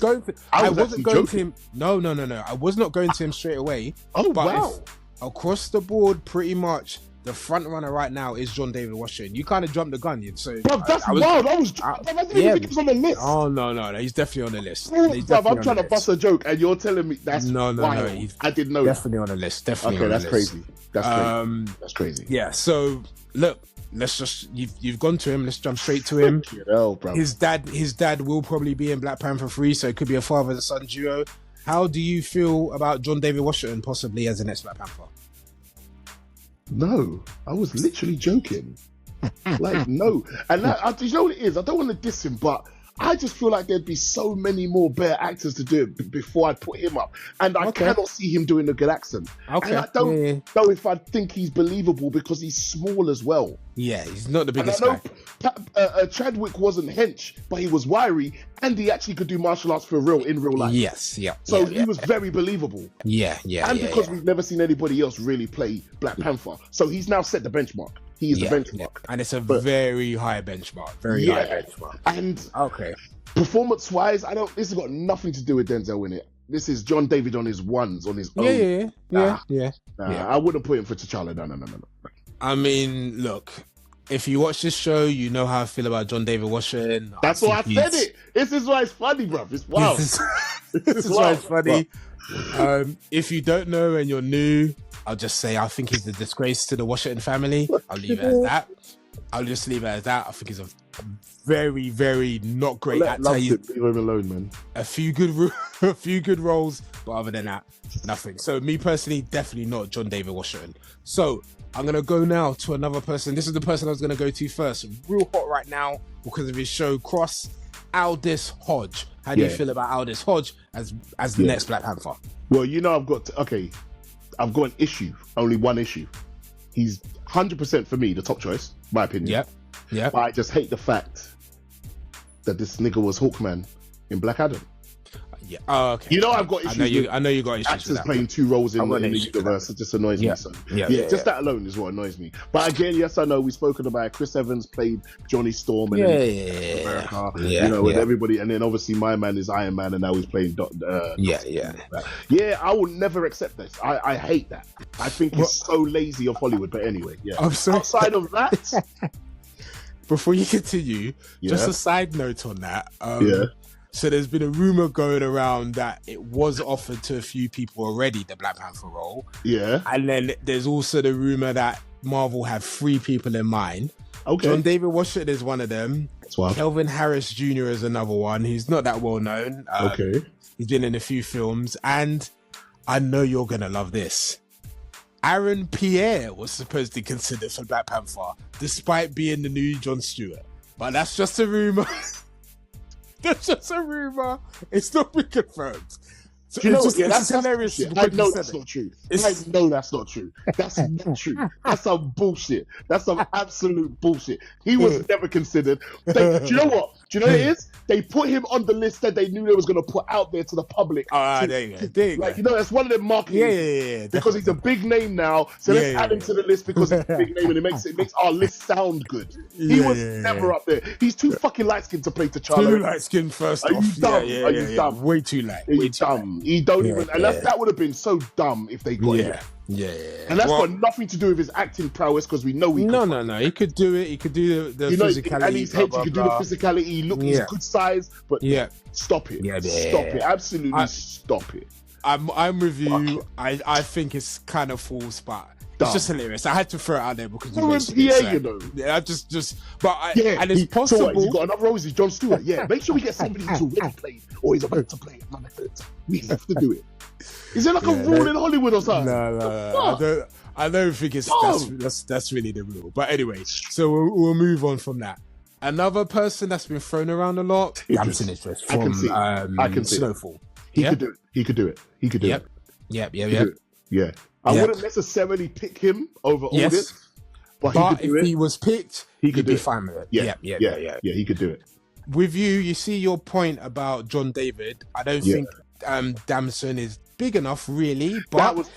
Speaker 1: going to him. No. I was not going to him straight away.
Speaker 2: Oh, wow.
Speaker 1: Across the board, pretty much the front runner right now is John David Washington. You kind of jumped the gun, so.
Speaker 2: Bro, that's wild. I didn't think he was on the list.
Speaker 1: Oh no, he's definitely on the list.
Speaker 2: I'm trying to bust a joke, and you're telling me that's wild. No. I didn't know.
Speaker 1: Definitely on the list. Definitely.
Speaker 2: Okay, that's crazy. That's crazy.
Speaker 1: Yeah. So look. Let's just you've gone to him. Let's jump straight to him. His dad will probably be in Black Panther 3, so it could be a father and son duo. How do you feel about John David Washington possibly as the next Black Panther?
Speaker 2: No, I was literally joking. Like, no. And you know what it is? I don't want to diss him, but I just feel like there'd be so many more better actors to do it before I put him up. And I cannot see him doing a good accent. Okay. And I don't know if I think he's believable because he's small as well.
Speaker 1: Yeah, he's not the biggest guy.
Speaker 2: Chadwick wasn't hench, but he was wiry, and he actually could do martial arts in real life.
Speaker 1: Yes, yeah.
Speaker 2: So he was very believable.
Speaker 1: Yeah.
Speaker 2: And because we've never seen anybody else really play Black Panther, so he's now set the benchmark. He is the benchmark. Yeah.
Speaker 1: And it's a very high benchmark. Very high benchmark.
Speaker 2: And performance-wise, this has got nothing to do with Denzel in it. This is John David on his ones, on his own.
Speaker 1: Yeah.
Speaker 2: I wouldn't put him for T'Challa. No.
Speaker 1: I mean, look, if you watch this show, you know how I feel about John David Washington.
Speaker 2: That's why I said it. This is why it's funny, bruv. It's wild. This
Speaker 1: is why it's funny. If you don't know and you're new, I'll just say I think he's a disgrace to the Washington family. I'll leave it as that. I'll just leave it as that. I think he's a very, very not great actor.
Speaker 2: Leave him alone, man.
Speaker 1: A few good roles, but other than that, nothing. So me personally, definitely not John David Washington. So I'm going to go now to another person. This is the person I was going to go to first. Real hot right now because of his show Cross. Aldis Hodge. How do you feel about Aldis Hodge as the next Black Panther?
Speaker 2: Well, I've got an issue. Only one issue. He's 100% for me the top choice, my opinion. Yeah. But I just hate the fact that this nigga was Hawkman in Black Adam.
Speaker 1: Yeah. Oh, okay.
Speaker 2: I've got issues.
Speaker 1: I know you got issues.
Speaker 2: Actors playing two roles in the universe. It just annoys me. So just that alone is what annoys me. But again, yes, I know we've spoken about it. Chris Evans played Johnny Storm and America. With everybody, and then obviously my man is Iron Man, and now he's playing. I will never accept this. I hate that. I think it's so lazy of Hollywood. But anyway, outside of that.
Speaker 1: Before you continue, just a side note on that. So there's been a rumor going around that it was offered to a few people already, the Black Panther role. Yeah. And then there's also the rumor that Marvel had 3 people in mind. Okay. John David Washington is one of them. Kelvin Harris Jr. is another one. He's not that well known. He's been in a few films. And I know you're going to love this. Aaron Pierre was supposedly considered for Black Panther, despite being the new Jon Stewart. But that's just a rumor. That's just a rumor. It's not been confirmed. So
Speaker 2: you know
Speaker 1: just,
Speaker 2: what? Yeah, that's
Speaker 1: hilarious.
Speaker 2: I know that's not true. I know that's not true. That's not true. That's some bullshit. That's some absolute bullshit. He was never considered. Do you know what? Do you know what it is? They put him on the list that they knew they was going to put out there to the public.
Speaker 1: There you go. There you go.
Speaker 2: You know, that's one of them marketing.
Speaker 1: Yeah.
Speaker 2: Because he's a big name now, so let's add him to the list because he's a big name and it makes our list sound good. He was never up there. He's too fucking light skinned to play T'Challa.
Speaker 1: Too light skinned first off.
Speaker 2: Are you dumb? Are you dumb?
Speaker 1: Way too light.
Speaker 2: Way too dumb. He don't even, and that would have been so dumb if they got him.
Speaker 1: Yeah.
Speaker 2: And that's got nothing to do with his acting prowess because we know he could.
Speaker 1: No. He could do it. He could do the physicality.
Speaker 2: And he's head, he could do the physicality. Look, he's good size, but stop it. Stop it. Absolutely stop it.
Speaker 1: I'm with you. I think it's kind of false, but it's just hilarious. I had to throw it out there because you mentioned it.
Speaker 2: You know.
Speaker 1: Yeah, and it's possible.
Speaker 2: He's got another role. He's Jon Stewart. Yeah, make sure we get somebody who's already played or he's about to play it. We have to do it. Is there like a rule in Hollywood or something?
Speaker 1: No. I don't think that's really the rule. But anyway, so we'll move on from that. Another person that's been thrown around a lot, Damson Idris from Snowfall.
Speaker 2: He could do it. He could do it.
Speaker 1: Yeah.
Speaker 2: I wouldn't necessarily pick him over Aldis, but
Speaker 1: if he was picked, he'd be fine with it.
Speaker 2: Yeah, he could do it.
Speaker 1: With you see your point about John David. I don't think Damson is big enough, really, but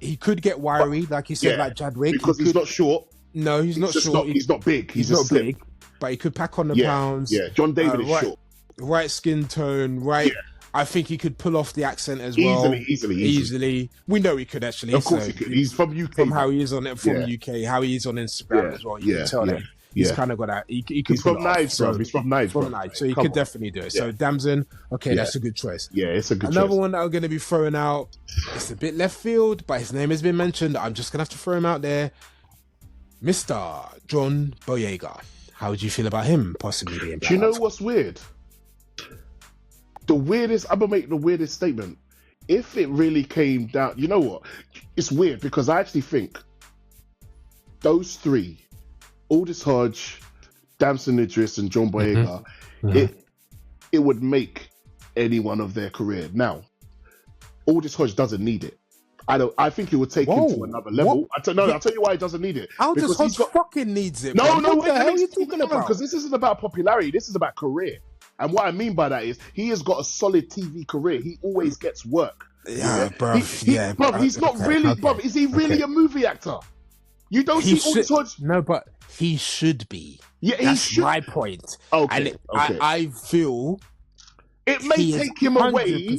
Speaker 1: he could get wiry, like you said, like Chadwick,
Speaker 2: because he's not short.
Speaker 1: No, he's not short.
Speaker 2: He's not big. He's
Speaker 1: not
Speaker 2: slim.
Speaker 1: big, but he could pack on the pounds.
Speaker 2: Yeah, John David is short.
Speaker 1: Right skin tone, right. Yeah. I think he could pull off the accent as well. Easily. We know he could actually.
Speaker 2: Of course he could. He's from UK.
Speaker 1: From how he is on it, UK, how he is on Instagram as well. You can tell that. He's kind of got that. He's from Knives, bro. He's from Knives, so he could definitely do it. So Damson, that's a good choice.
Speaker 2: Yeah, it's a good choice.
Speaker 1: Another one that I'm going to be throwing out. It's a bit left field, but his name has been mentioned. I'm just going to have to throw him out there. Mr. John Boyega. How would you feel about him possibly being?
Speaker 2: Do you know what's weird? I'm gonna make the weirdest statement. If it really came down, you know what? It's weird because I actually think those three, Aldis Hodge, Damson Idris, and John Boyega, it would make any one of their career. Now, Aldis Hodge doesn't need it. I think it would take him to another level. I'll tell you why he doesn't need it.
Speaker 1: Aldis Hodge fucking needs it.
Speaker 2: No, what the hell are you talking about? Because this isn't about popularity. This is about career. And what I mean by that is he has got a solid TV career. He always gets work.
Speaker 1: Bro.
Speaker 2: He's not really, bro. Is he really a movie actor? You don't see Aldis Hodge?
Speaker 1: No, but he should be.
Speaker 2: Yeah,
Speaker 1: that's my point.
Speaker 2: Okay,
Speaker 1: and I feel
Speaker 2: it may take him away.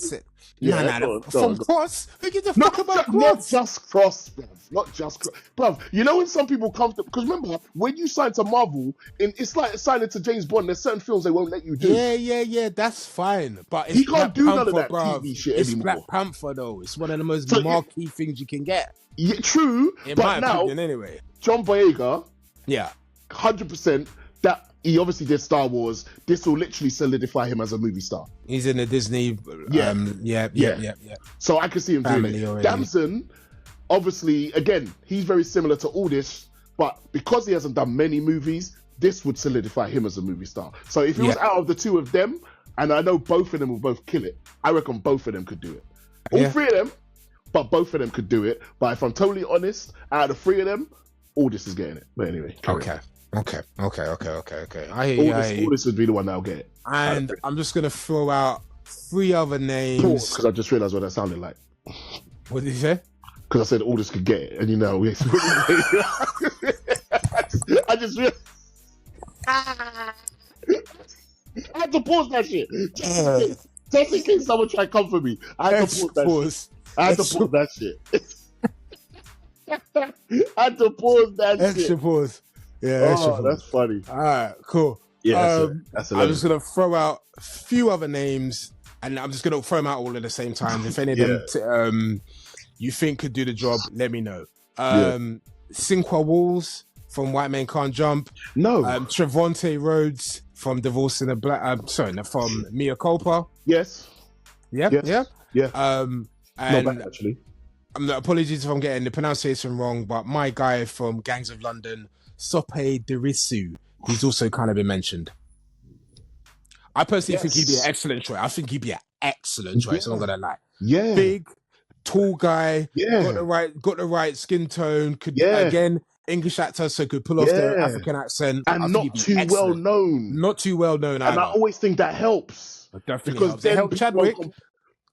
Speaker 1: No. From Cross? Who gives a fuck about Cross?
Speaker 2: Not just Cross, bruv. Not just Cross. Bruv, you know when some people come to... Because remember, when you sign to Marvel, it's like signing to James Bond. There's certain films they won't let you do.
Speaker 1: Yeah. That's fine. But it's
Speaker 2: he can't do none of that
Speaker 1: bruv.
Speaker 2: TV shit
Speaker 1: it's
Speaker 2: anymore.
Speaker 1: Black Panther, though. It's one of the most marquee things you can get.
Speaker 2: Yeah, true.
Speaker 1: In
Speaker 2: but
Speaker 1: my
Speaker 2: now,
Speaker 1: opinion, anyway.
Speaker 2: John Boyega...
Speaker 1: 100%.
Speaker 2: That he obviously did Star Wars. This will literally solidify him as a movie star.
Speaker 1: He's in the Disney. Yeah.
Speaker 2: So I can see him doing it. Already. Damson, obviously, again, he's very similar to Aldis, but because he hasn't done many movies, this would solidify him as a movie star. So if it was out of the two of them, and I know both of them will both kill it, I reckon both of them could do it. All three of them, but both of them could do it. But if I'm totally honest, out of the three of them, Aldis is getting it. But anyway.
Speaker 1: Okay. I hear you.
Speaker 2: Aldis would be the one that'll get it.
Speaker 1: And I'm just going to throw out 3 other names.
Speaker 2: Because I just realised what that sounded like.
Speaker 1: What did you say?
Speaker 2: Because I said Aldis could get it. And you know, I just realised. I had to pause that shit. Just in case someone tried to come for me. I had to pause that shit. I had to pause that shit.
Speaker 1: Extra pause. Yeah,
Speaker 2: that's funny.
Speaker 1: All right, cool.
Speaker 2: Yeah, that's
Speaker 1: I'm just gonna throw out a few other names, and I'm just gonna throw them out all at the same time. If any of them you think could do the job, let me know. Sinqua Walls from White Men Can't Jump.
Speaker 2: No.
Speaker 1: Trevante Rhodes from Divorce in a Black. From Mea Culpa.
Speaker 2: Yes.
Speaker 1: Yeah.
Speaker 2: And
Speaker 1: not
Speaker 2: bad, actually.
Speaker 1: apologies if I'm getting the pronunciation wrong, but my guy from Gangs of London, Sope Dirisu, he's also kind of been mentioned. I personally think he'd be an excellent choice. I think he'd be an excellent choice. I'm not gonna lie.
Speaker 2: Yeah,
Speaker 1: big, tall guy.
Speaker 2: Yeah,
Speaker 1: got the right skin tone. Could again English actor, so could pull off their African accent,
Speaker 2: and not too well known.
Speaker 1: Not too well known,
Speaker 2: and I always think that helps.
Speaker 1: Because it helped Chadwick.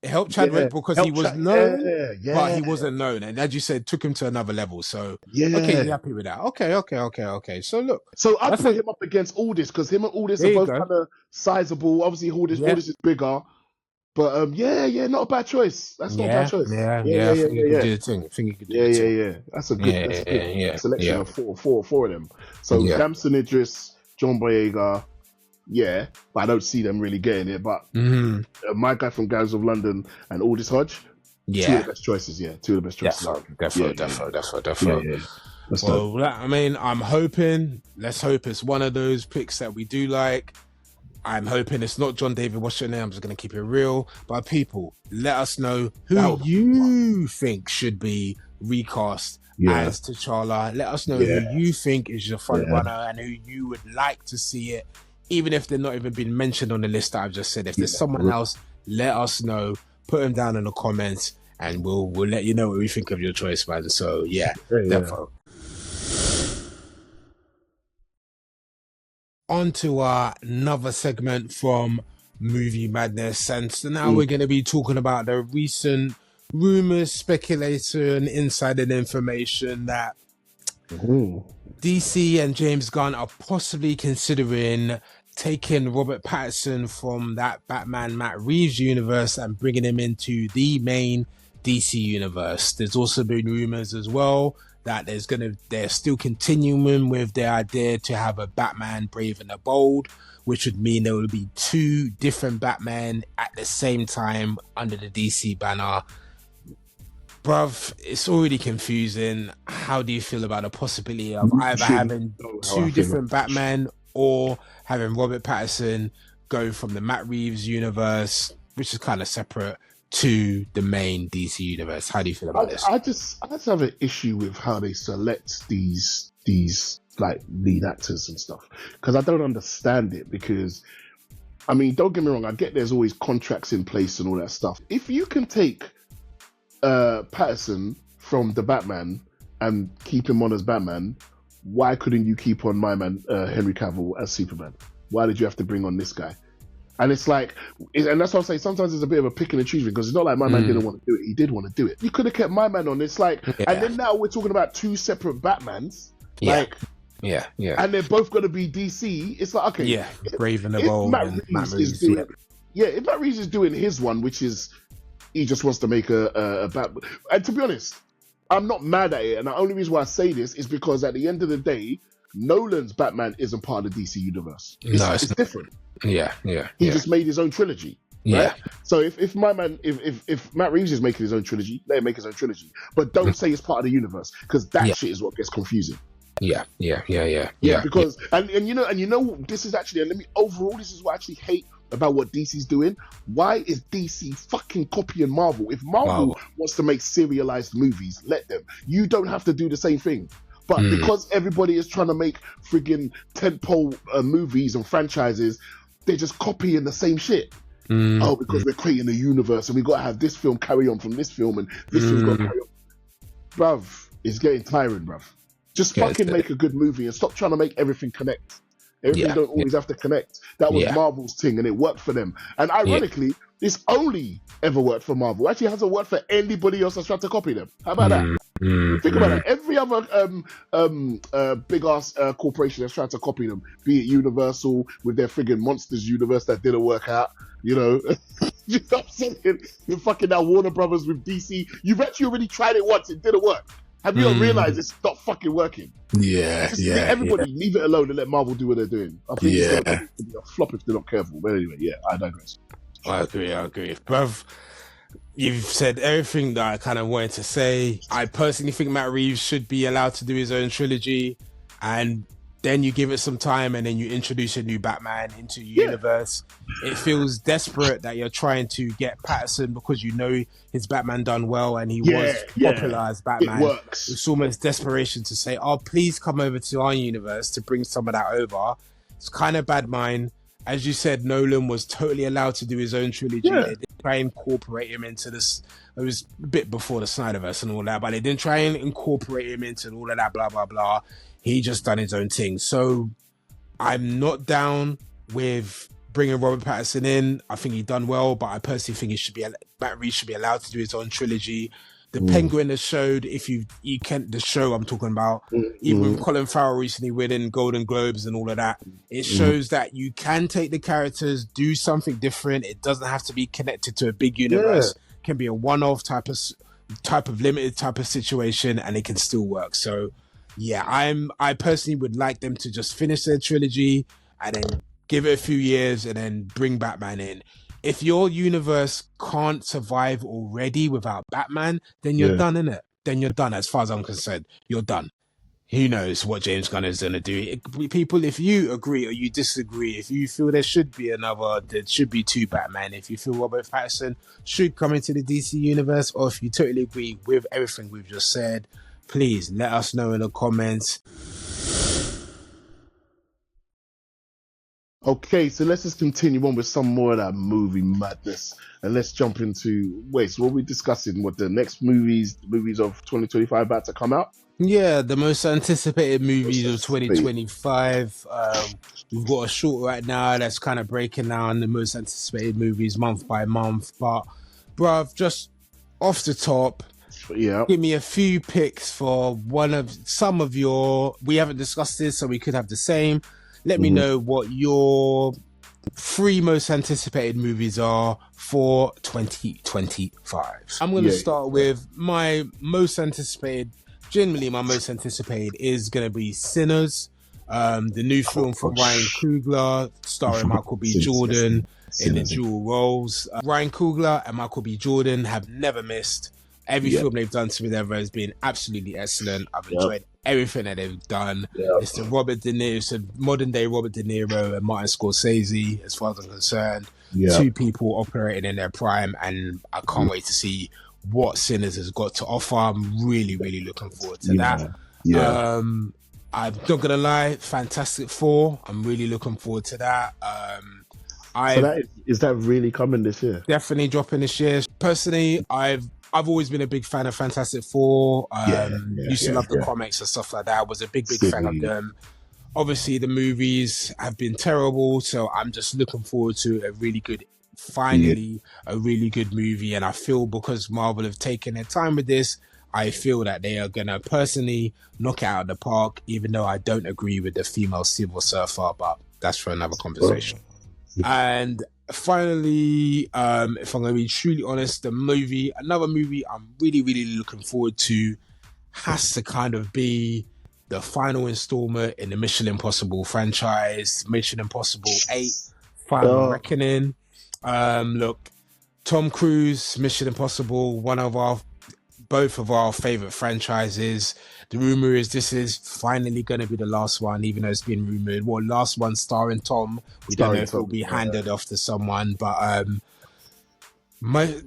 Speaker 1: It helped Chadwick because he was known, but he wasn't known. And as you said, took him to another level. So, okay, you're happy with that. Okay. So, look.
Speaker 2: So, I'd put him up against Aldis because him and Aldis are both kind of sizable. Obviously, Aldis is bigger. But, not a bad choice. That's not a bad choice.
Speaker 1: I think you could do the thing. I think you could do the thing.
Speaker 2: That's a good selection of four of them. So, Damson, Idris, John Boyega. Yeah, but I don't see them really getting it. But my guy from Gangs of London and Aldis Hodge, two of the best choices. Two of the best choices.
Speaker 1: Definitely. Well, I mean, I'm hoping. Let's hope it's one of those picks that we do like. I'm hoping it's not John David Washington. I'm just going to keep it real. But people, let us know who you think should be recast as T'Challa. Let us know who you think is your front runner and who you would like to see it. Even if they're not even been mentioned on the list that I've just said, if there's someone else, let us know. Put them down in the comments, and we'll let you know what we think of your choice, man. So definitely. On to our another segment from Movie Madness, and so now we're going to be talking about the recent rumors, speculation, insider information that DC and James Gunn are possibly considering taking Robert Pattison from that Batman Matt Reeves universe and bringing him into the main DC universe. There's also been rumors as well that they're still continuing with their idea to have a Batman Brave and the Bold, which would mean there will be two different Batman at the same time under the DC banner. Bruv, it's already confusing. How do you feel about the possibility of either having two different Batman or having Robert Pattison go from the Matt Reeves universe, which is kind of separate, to the main DC universe? How do you feel about this?
Speaker 2: I just have an issue with how they select these like lead actors and stuff, because I don't understand it. Because I mean, don't get me wrong, I get there's always contracts in place and all that stuff. If you can take Pattison from the Batman and keep him on as Batman, why couldn't you keep on my man Henry Cavill as Superman? Why did you have to bring on this guy? And it's like, and that's what I'm saying, sometimes it's a bit of a picking and choosing, because it's not like my man didn't want to do it. He did want to do it. You could have kept my man on. It's like, and then now we're talking about two separate Batmans. And they're both going to be DC. It's like, okay.
Speaker 1: Brave and the Bold and Matt Reeves.
Speaker 2: If Matt Reeves is doing his one, which is, he just wants to make a Batman. And to be honest, I'm not mad at it. And the only reason why I say this is because at the end of the day, Nolan's Batman isn't part of the DC universe. It's different. He just made his own trilogy. Right? So if my man, if Matt Reeves is making his own trilogy, let him make his own trilogy. But don't say it's part of the universe, because that shit is what gets confusing. Because and you know this is actually, and this is what I actually hate about what DC's doing. Why is DC fucking copying Marvel? If Marvel wants to make serialized movies, let them. You don't have to do the same thing. But because everybody is trying to make friggin' tentpole movies and franchises, they're just copying the same shit. Because we're creating a universe and we got to have this film carry on from this film and this film's got to carry on. Bruv, it's getting tiring, bruv. Just fucking make a good movie and stop trying to make everything connect. Everything don't always have to connect. That was Marvel's thing and it worked for them. And ironically, this only ever worked for Marvel. Actually, it hasn't worked for anybody else that's tried to copy them. How about that? Think about it. Every other big ass corporation that's tried to copy them, be it Universal with their friggin' Monsters universe that didn't work out, you know. You know what I'm saying? You're fucking now Warner Brothers with DC. You've actually already tried it once, it didn't work. Have you not realized it's not fucking working? Everybody leave it alone and let Marvel do what they're doing. I think it's going to be a flop if they're not careful. But anyway, I digress.
Speaker 1: I agree. Bruv, you've said everything that I kind of wanted to say. I personally think Matt Reeves should be allowed to do his own trilogy, and then you give it some time, and then you introduce a new Batman into your universe. It feels desperate that you're trying to get Pattison because you know his Batman done well and he was popular as Batman.
Speaker 2: It works.
Speaker 1: It's almost desperation to say, oh, please come over to our universe to bring some of that over. It's kind of bad mind. As you said, Nolan was totally allowed to do his own trilogy. They didn't try and incorporate him into this. It was a bit before the Snyderverse and all that, but they didn't try and incorporate him into all of that, blah, blah, blah. He just done his own thing. So I'm not down with bringing Robert Pattison in. I think he done well, but I personally think Matt Reeves should be allowed to do his own trilogy. The Penguin has showed, if you can't, the show I'm talking about, even with Colin Farrell recently winning Golden Globes and all of that, it shows that you can take the characters, do something different. It doesn't have to be connected to a big universe. It can be a one-off type of limited type of situation, and it can still work. So yeah, I personally would like them to just finish their trilogy and then give it a few years and then bring Batman in. If your universe can't survive already without Batman, then you're done, innit? Then you're done. As far as I'm concerned, you're done. Who knows what James Gunn is going to do? People, if you agree or you disagree, if you feel there should be two Batman, if you feel Robert Pattison should come into the DC universe, or if you totally agree with everything we've just said, please let us know in the comments.
Speaker 2: Okay, so let's just continue on with some more of that movie madness, and let's jump into so what we're discussing, what the next movies of 2025 about to come out.
Speaker 1: Yeah, the most anticipated movies of 2025. We've got a short right now that's kind of breaking down the most anticipated movies month by month. But, bruv, just off the top, give me a few picks for some of your. We haven't discussed this, so we could have the same. Let me know what your 3 most anticipated movies are for 2025. I'm going to start with my most anticipated. Generally, my most anticipated is going to be Sinners, the new film from Ryan Coogler, starring Michael B. Jordan in the dual roles. Ryan Coogler and Michael B. Jordan have never missed. Every film they've done together has been absolutely excellent. I've enjoyed everything that they've done. It's the it's a modern day Robert De Niro and Martin Scorsese, as far as I'm concerned. Two people operating in their prime, and I can't wait to see what Sinners has got to offer. I'm really, really looking forward to that. I'm not gonna lie, Fantastic Four. I'm really looking forward to that.
Speaker 2: Is that really coming this year?
Speaker 1: Definitely dropping this year. Personally, I've always been a big fan of Fantastic Four. Used to love the comics and stuff like that. I was a big fan of them. Obviously, the movies have been terrible, so I'm just looking forward to a really good movie. And I feel because Marvel have taken their time with this, I feel that they are going to personally knock it out of the park, even though I don't agree with the female Silver Surfer, but that's for another conversation. And finally, if I'm going to be truly honest, another movie I'm really, really looking forward to has to kind of be the final installment in the Mission Impossible franchise, Mission Impossible 8, Final Reckoning. Look, Tom Cruise, Mission Impossible, both of our favorite franchises. The rumor is this is finally going to be the last one, even though it's been rumored. Well, last one starring Tom. We don't know if it will be handed off to someone, but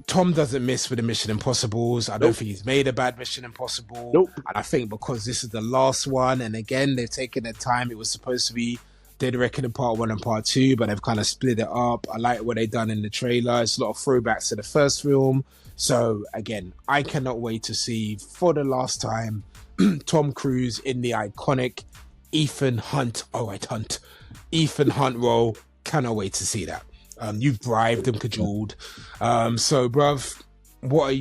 Speaker 1: Tom doesn't miss with the Mission Impossibles. I don't think he's made a bad Mission Impossible. And I think because this is the last one, and again, they've taken their time. It was supposed to be Dead Reckoning Part 1 and Part 2, but they've kind of split it up. I like what they've done in the trailer. It's a lot of throwbacks to the first film. So again, I cannot wait to see for the last time Tom Cruise in the iconic Ethan Hunt role. Cannot wait to see that. You've bribed and cajoled. So, bruv, what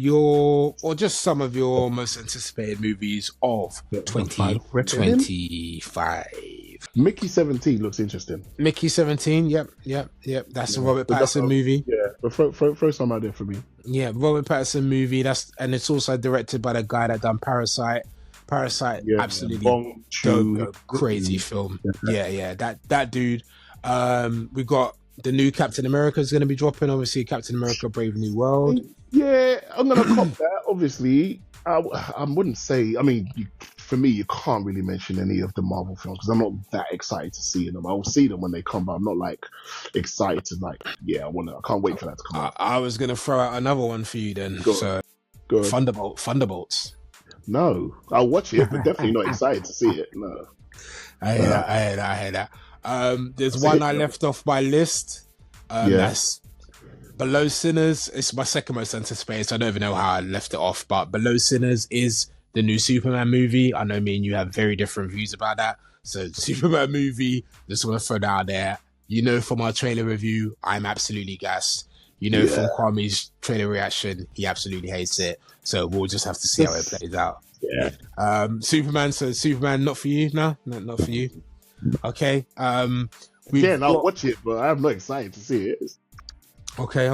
Speaker 1: are just some of your most anticipated movies of 2025?
Speaker 2: Mickey 17 looks interesting.
Speaker 1: Mickey 17, yep. That's a Robert Pattison movie.
Speaker 2: Yeah, but throw some out there for me.
Speaker 1: Yeah, Robert Pattison movie. And it's also directed by the guy that done Parasite. Absolutely dope, crazy film. Yeah, that dude. We got the new Captain America is going to be dropping. Obviously, Captain America: Brave New World.
Speaker 2: Yeah, I'm gonna cop that. Obviously, I wouldn't say. I mean, for me, you can't really mention any of the Marvel films because I'm not that excited to see them. I will see them when they come, but I'm not like excited to like. Yeah, I can't wait for that to come out.
Speaker 1: I was gonna throw out another one for you then.
Speaker 2: Go
Speaker 1: so,
Speaker 2: on.
Speaker 1: Thunderbolts.
Speaker 2: No, I'll watch it, but definitely not excited to see it. No,
Speaker 1: I hear that. There's one I left off my list. That's Below Sinners. It's my second most anticipated, so I don't even know how I left it off, but Below Sinners is the new Superman movie. I know me and you have very different views about that. So Superman movie, just want to throw that out there. You know, from our trailer review, I'm absolutely gassed. You know, from Kwame's trailer reaction, he absolutely hates it. So we'll just have to see how it plays out.
Speaker 2: Yeah.
Speaker 1: Superman, so Superman not for you? No, not for you. Okay.
Speaker 2: I'll watch it, but I'm not excited to see it.
Speaker 1: Okay.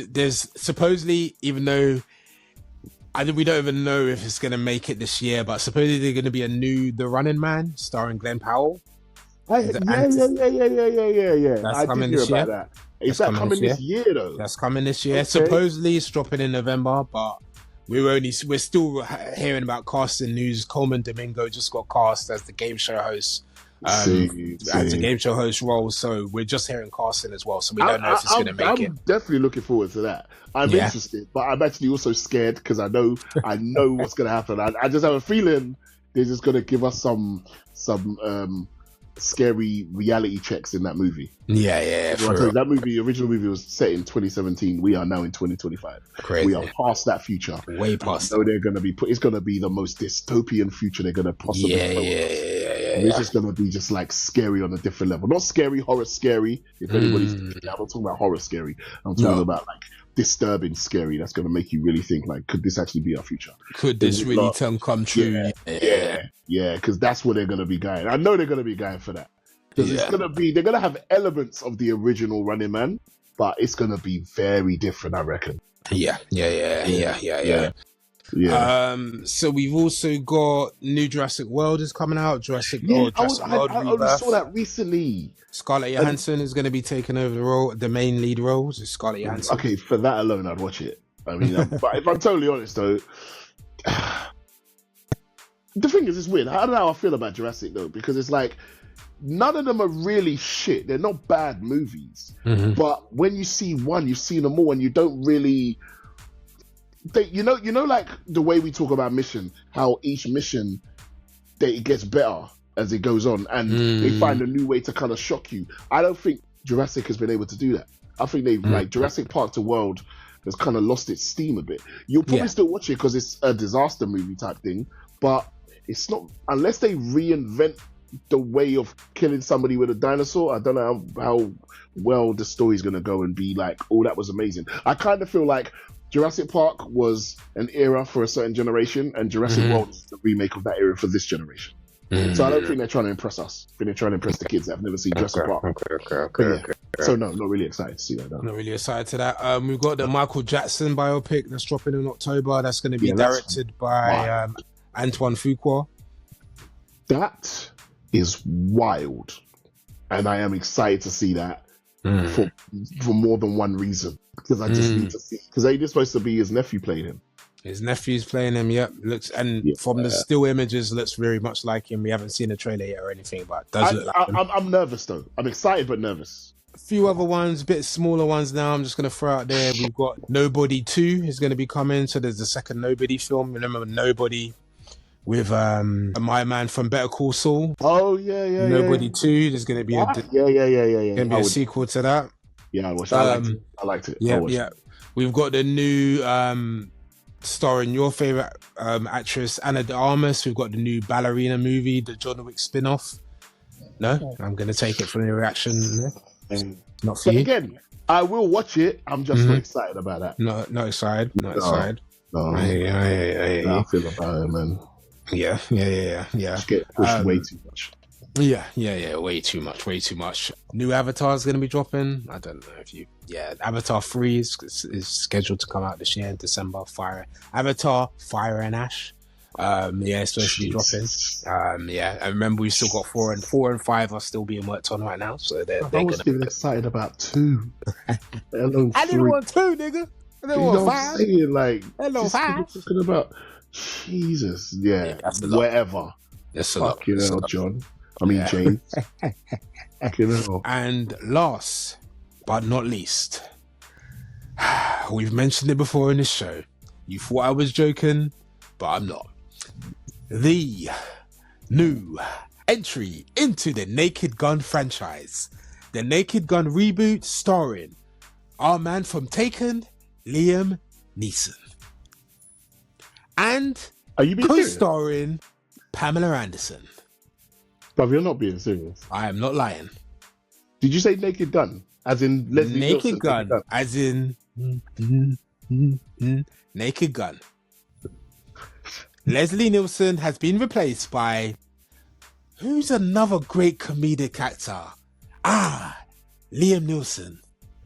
Speaker 1: There's supposedly, even though we don't even know if it's going to make it this year, but supposedly there's going to be a new The Running Man starring Glenn Powell.
Speaker 2: Yeah.
Speaker 1: That's coming this year.
Speaker 2: That. Is that coming this year though?
Speaker 1: That's coming this year.
Speaker 2: Okay.
Speaker 1: Supposedly it's dropping in November, but we're still hearing about casting news. Coleman Domingo just got cast as the game show host. As a game show host role, so we're just hearing casting as well, so we don't know if it's going to make it.
Speaker 2: I'm definitely looking forward to that. I'm interested, but I'm actually also scared because I know what's going to happen. I just have a feeling they're just going to give us some scary reality checks in that movie.
Speaker 1: Yeah.
Speaker 2: That original movie was set in 2017. We are now in 2025.
Speaker 1: Crazy.
Speaker 2: We are past that future.
Speaker 1: Way past.
Speaker 2: So they're going to be. It's going to be the most dystopian future they're going to possibly. It's just going to be just like scary on a different level. Not scary, horror scary. If anybody's, I'm not talking about horror scary. I'm talking about like disturbing scary. That's going to make you really think like, could this actually be our future?
Speaker 1: Could this really come true?
Speaker 2: Yeah. Because that's where they're going to be going. I know they're going to be going for that. Because it's going to be, they're going to have elements of the original Running Man, but it's going to be very different, I reckon.
Speaker 1: Yeah. So we've also got new Jurassic World is coming out. Jurassic World
Speaker 2: I only saw that recently.
Speaker 1: Scarlett Johansson is going to be taking over the main lead role. So Scarlett Johansson.
Speaker 2: Okay, for that alone, I'd watch it. I mean, but if I'm totally honest though, the thing is, it's weird. I don't know how I feel about Jurassic though, because it's like none of them are really shit. They're not bad movies, but when you see one, you've seen them all, and you don't really. You know, like the way we talk about mission, how each mission it gets better as it goes on, and they find a new way to kind of shock you. I don't think Jurassic has been able to do that. I think they've like Jurassic Park to World has kind of lost its steam a bit. You'll probably still watch it because it's a disaster movie type thing, but it's not unless they reinvent the way of killing somebody with a dinosaur. I don't know how well the story's going to go and be like, oh, that was amazing. I kind of feel like Jurassic Park was an era for a certain generation, and Jurassic World is the remake of that era for this generation. So I don't think they're trying to impress us. I think they're trying to impress the kids that have never seen Jurassic Park. Okay. So no, not really excited to see that. No.
Speaker 1: Not really excited to that. We've got the Michael Jackson biopic that's dropping in October. That's going to be directed by Antoine Fuqua. That
Speaker 2: is wild, and I am excited to see that for more than one reason. Because I just need to see. Because ain't supposed to be his nephew playing him?
Speaker 1: His nephew's playing him. Yep. From the still images, looks very much like him. We haven't seen a trailer yet or anything, but it does look like him.
Speaker 2: I'm nervous though. I'm excited but nervous.
Speaker 1: A few other ones, a bit smaller ones now. I'm just going to throw out there. We've got Nobody 2 is going to be coming. So there's the second Nobody film. Remember Nobody with my man from Better Call Saul.
Speaker 2: Oh yeah.
Speaker 1: Nobody 2. There's going to be
Speaker 2: Going
Speaker 1: to be a sequel to that.
Speaker 2: Yeah, I liked it.
Speaker 1: Yeah. We've got the new starring your favorite actress Anna de Armas. We've got the new Ballerina movie, the John Wick spin-off. No, I'm going to take it from the reaction. Not for you.
Speaker 2: Again, I will watch it. I'm just not excited about that.
Speaker 1: Not excited. Excited.
Speaker 2: No. I feel about it, man.
Speaker 1: Yeah.
Speaker 2: Just get pushed way too much.
Speaker 1: Yeah, way too much. New Avatar is going to be dropping. I don't know if you... Yeah, Avatar 3 is scheduled to come out this year in December. Avatar, Fire and Ash. Yeah, it's supposed to be dropping. Yeah, I remember we've still got 4 and 5 are still being worked on right now. So
Speaker 2: I was getting excited about 2.
Speaker 1: I didn't want 2, nigga. I didn't want 5.
Speaker 2: Saying, like,
Speaker 1: hello, 5.
Speaker 2: Talking about Jesus, yeah whatever.
Speaker 1: That's a lot.
Speaker 2: Fuck you know, John. I mean, James. You know.
Speaker 1: And last but not least, we've mentioned it before in this show. You thought I was joking, but I'm not. The new entry into the Naked Gun franchise. The Naked Gun reboot starring our man from Taken, Liam Neeson. And co-starring Pamela Anderson.
Speaker 2: But you're not being serious.
Speaker 1: I am not lying.
Speaker 2: Did you say Naked Gun? As in Leslie
Speaker 1: Naked Gun. As in Naked Gun. Leslie Nielsen has been replaced by who's another great comedic actor? Liam Neeson.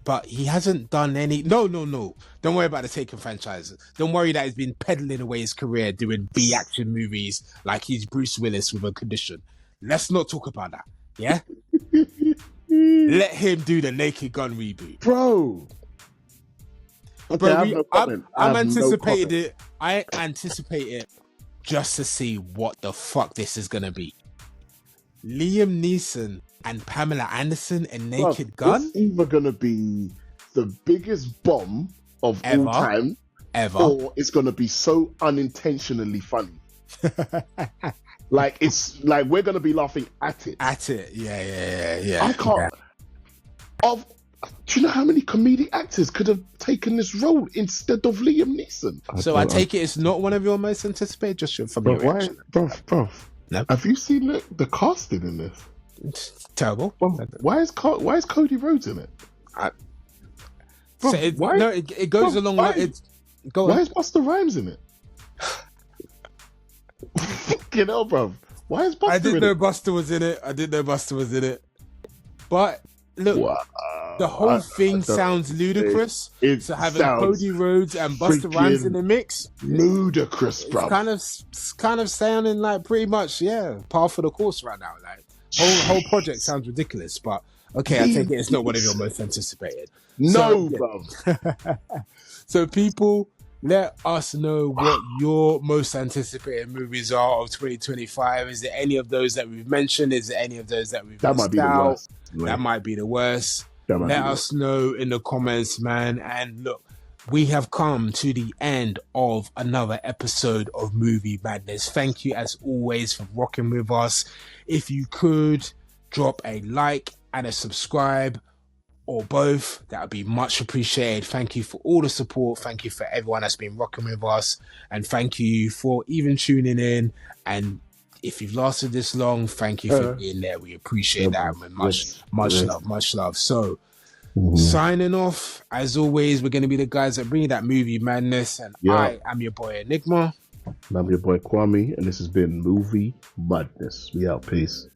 Speaker 1: But he hasn't done any. No. Don't worry about the Taken franchise. Don't worry that he's been peddling away his career doing B action movies like he's Bruce Willis with a condition. Let's not talk about that. Yeah? Let him do the Naked Gun reboot.
Speaker 2: Bro. Okay,
Speaker 1: I'm anticipating it. I anticipate it just to see what the fuck this is gonna be. Liam Neeson and Pamela Anderson in Naked Gun?
Speaker 2: It's either gonna be the biggest bomb of all time, or it's gonna be so unintentionally funny. Like it's like we're gonna be laughing at it.
Speaker 1: Yeah.
Speaker 2: I can't. Do you know how many comedic actors could have taken this role instead of Liam Neeson?
Speaker 1: I take it it's not one of your most anticipated, just from your reaction.
Speaker 2: Bro.
Speaker 1: No.
Speaker 2: Have you seen the casting in this?
Speaker 1: It's terrible.
Speaker 2: Bro, why is Cody Rhodes in it?
Speaker 1: It goes along with it.
Speaker 2: Why is Busta Rhymes in it? You know, bro. Why is Busta?
Speaker 1: I didn't know Busta was in it. But look, the whole thing sounds ludicrous. So having Cody Rhodes and Busta Rhymes in the mix,
Speaker 2: ludicrous, bro.
Speaker 1: It's kind of sounding like pretty much par for the course right now. Like whole project sounds ridiculous, but okay, I take it it's not one of your most anticipated.
Speaker 2: Bro.
Speaker 1: So people, let us know what your most anticipated movies are of 2025. Is there any of those that we've mentioned? Is there any of those that we've missed out? That might be the worst. Let us know in the comments, man. And look, we have come to the end of another episode of Movie Madness. Thank you, as always, for rocking with us. If you could drop a like and a subscribe, or both, that would be much appreciated. Thank you for all the support. Thank you for everyone that's been rocking with us. And thank you for even tuning in. And if you've lasted this long, thank you for being there. We appreciate that. And much love. So, signing off, as always, we're going to be the guys that bring you that movie madness. And I am your boy Enigma.
Speaker 2: And I'm your boy Kwame. And this has been Movie Madness. We out. Peace.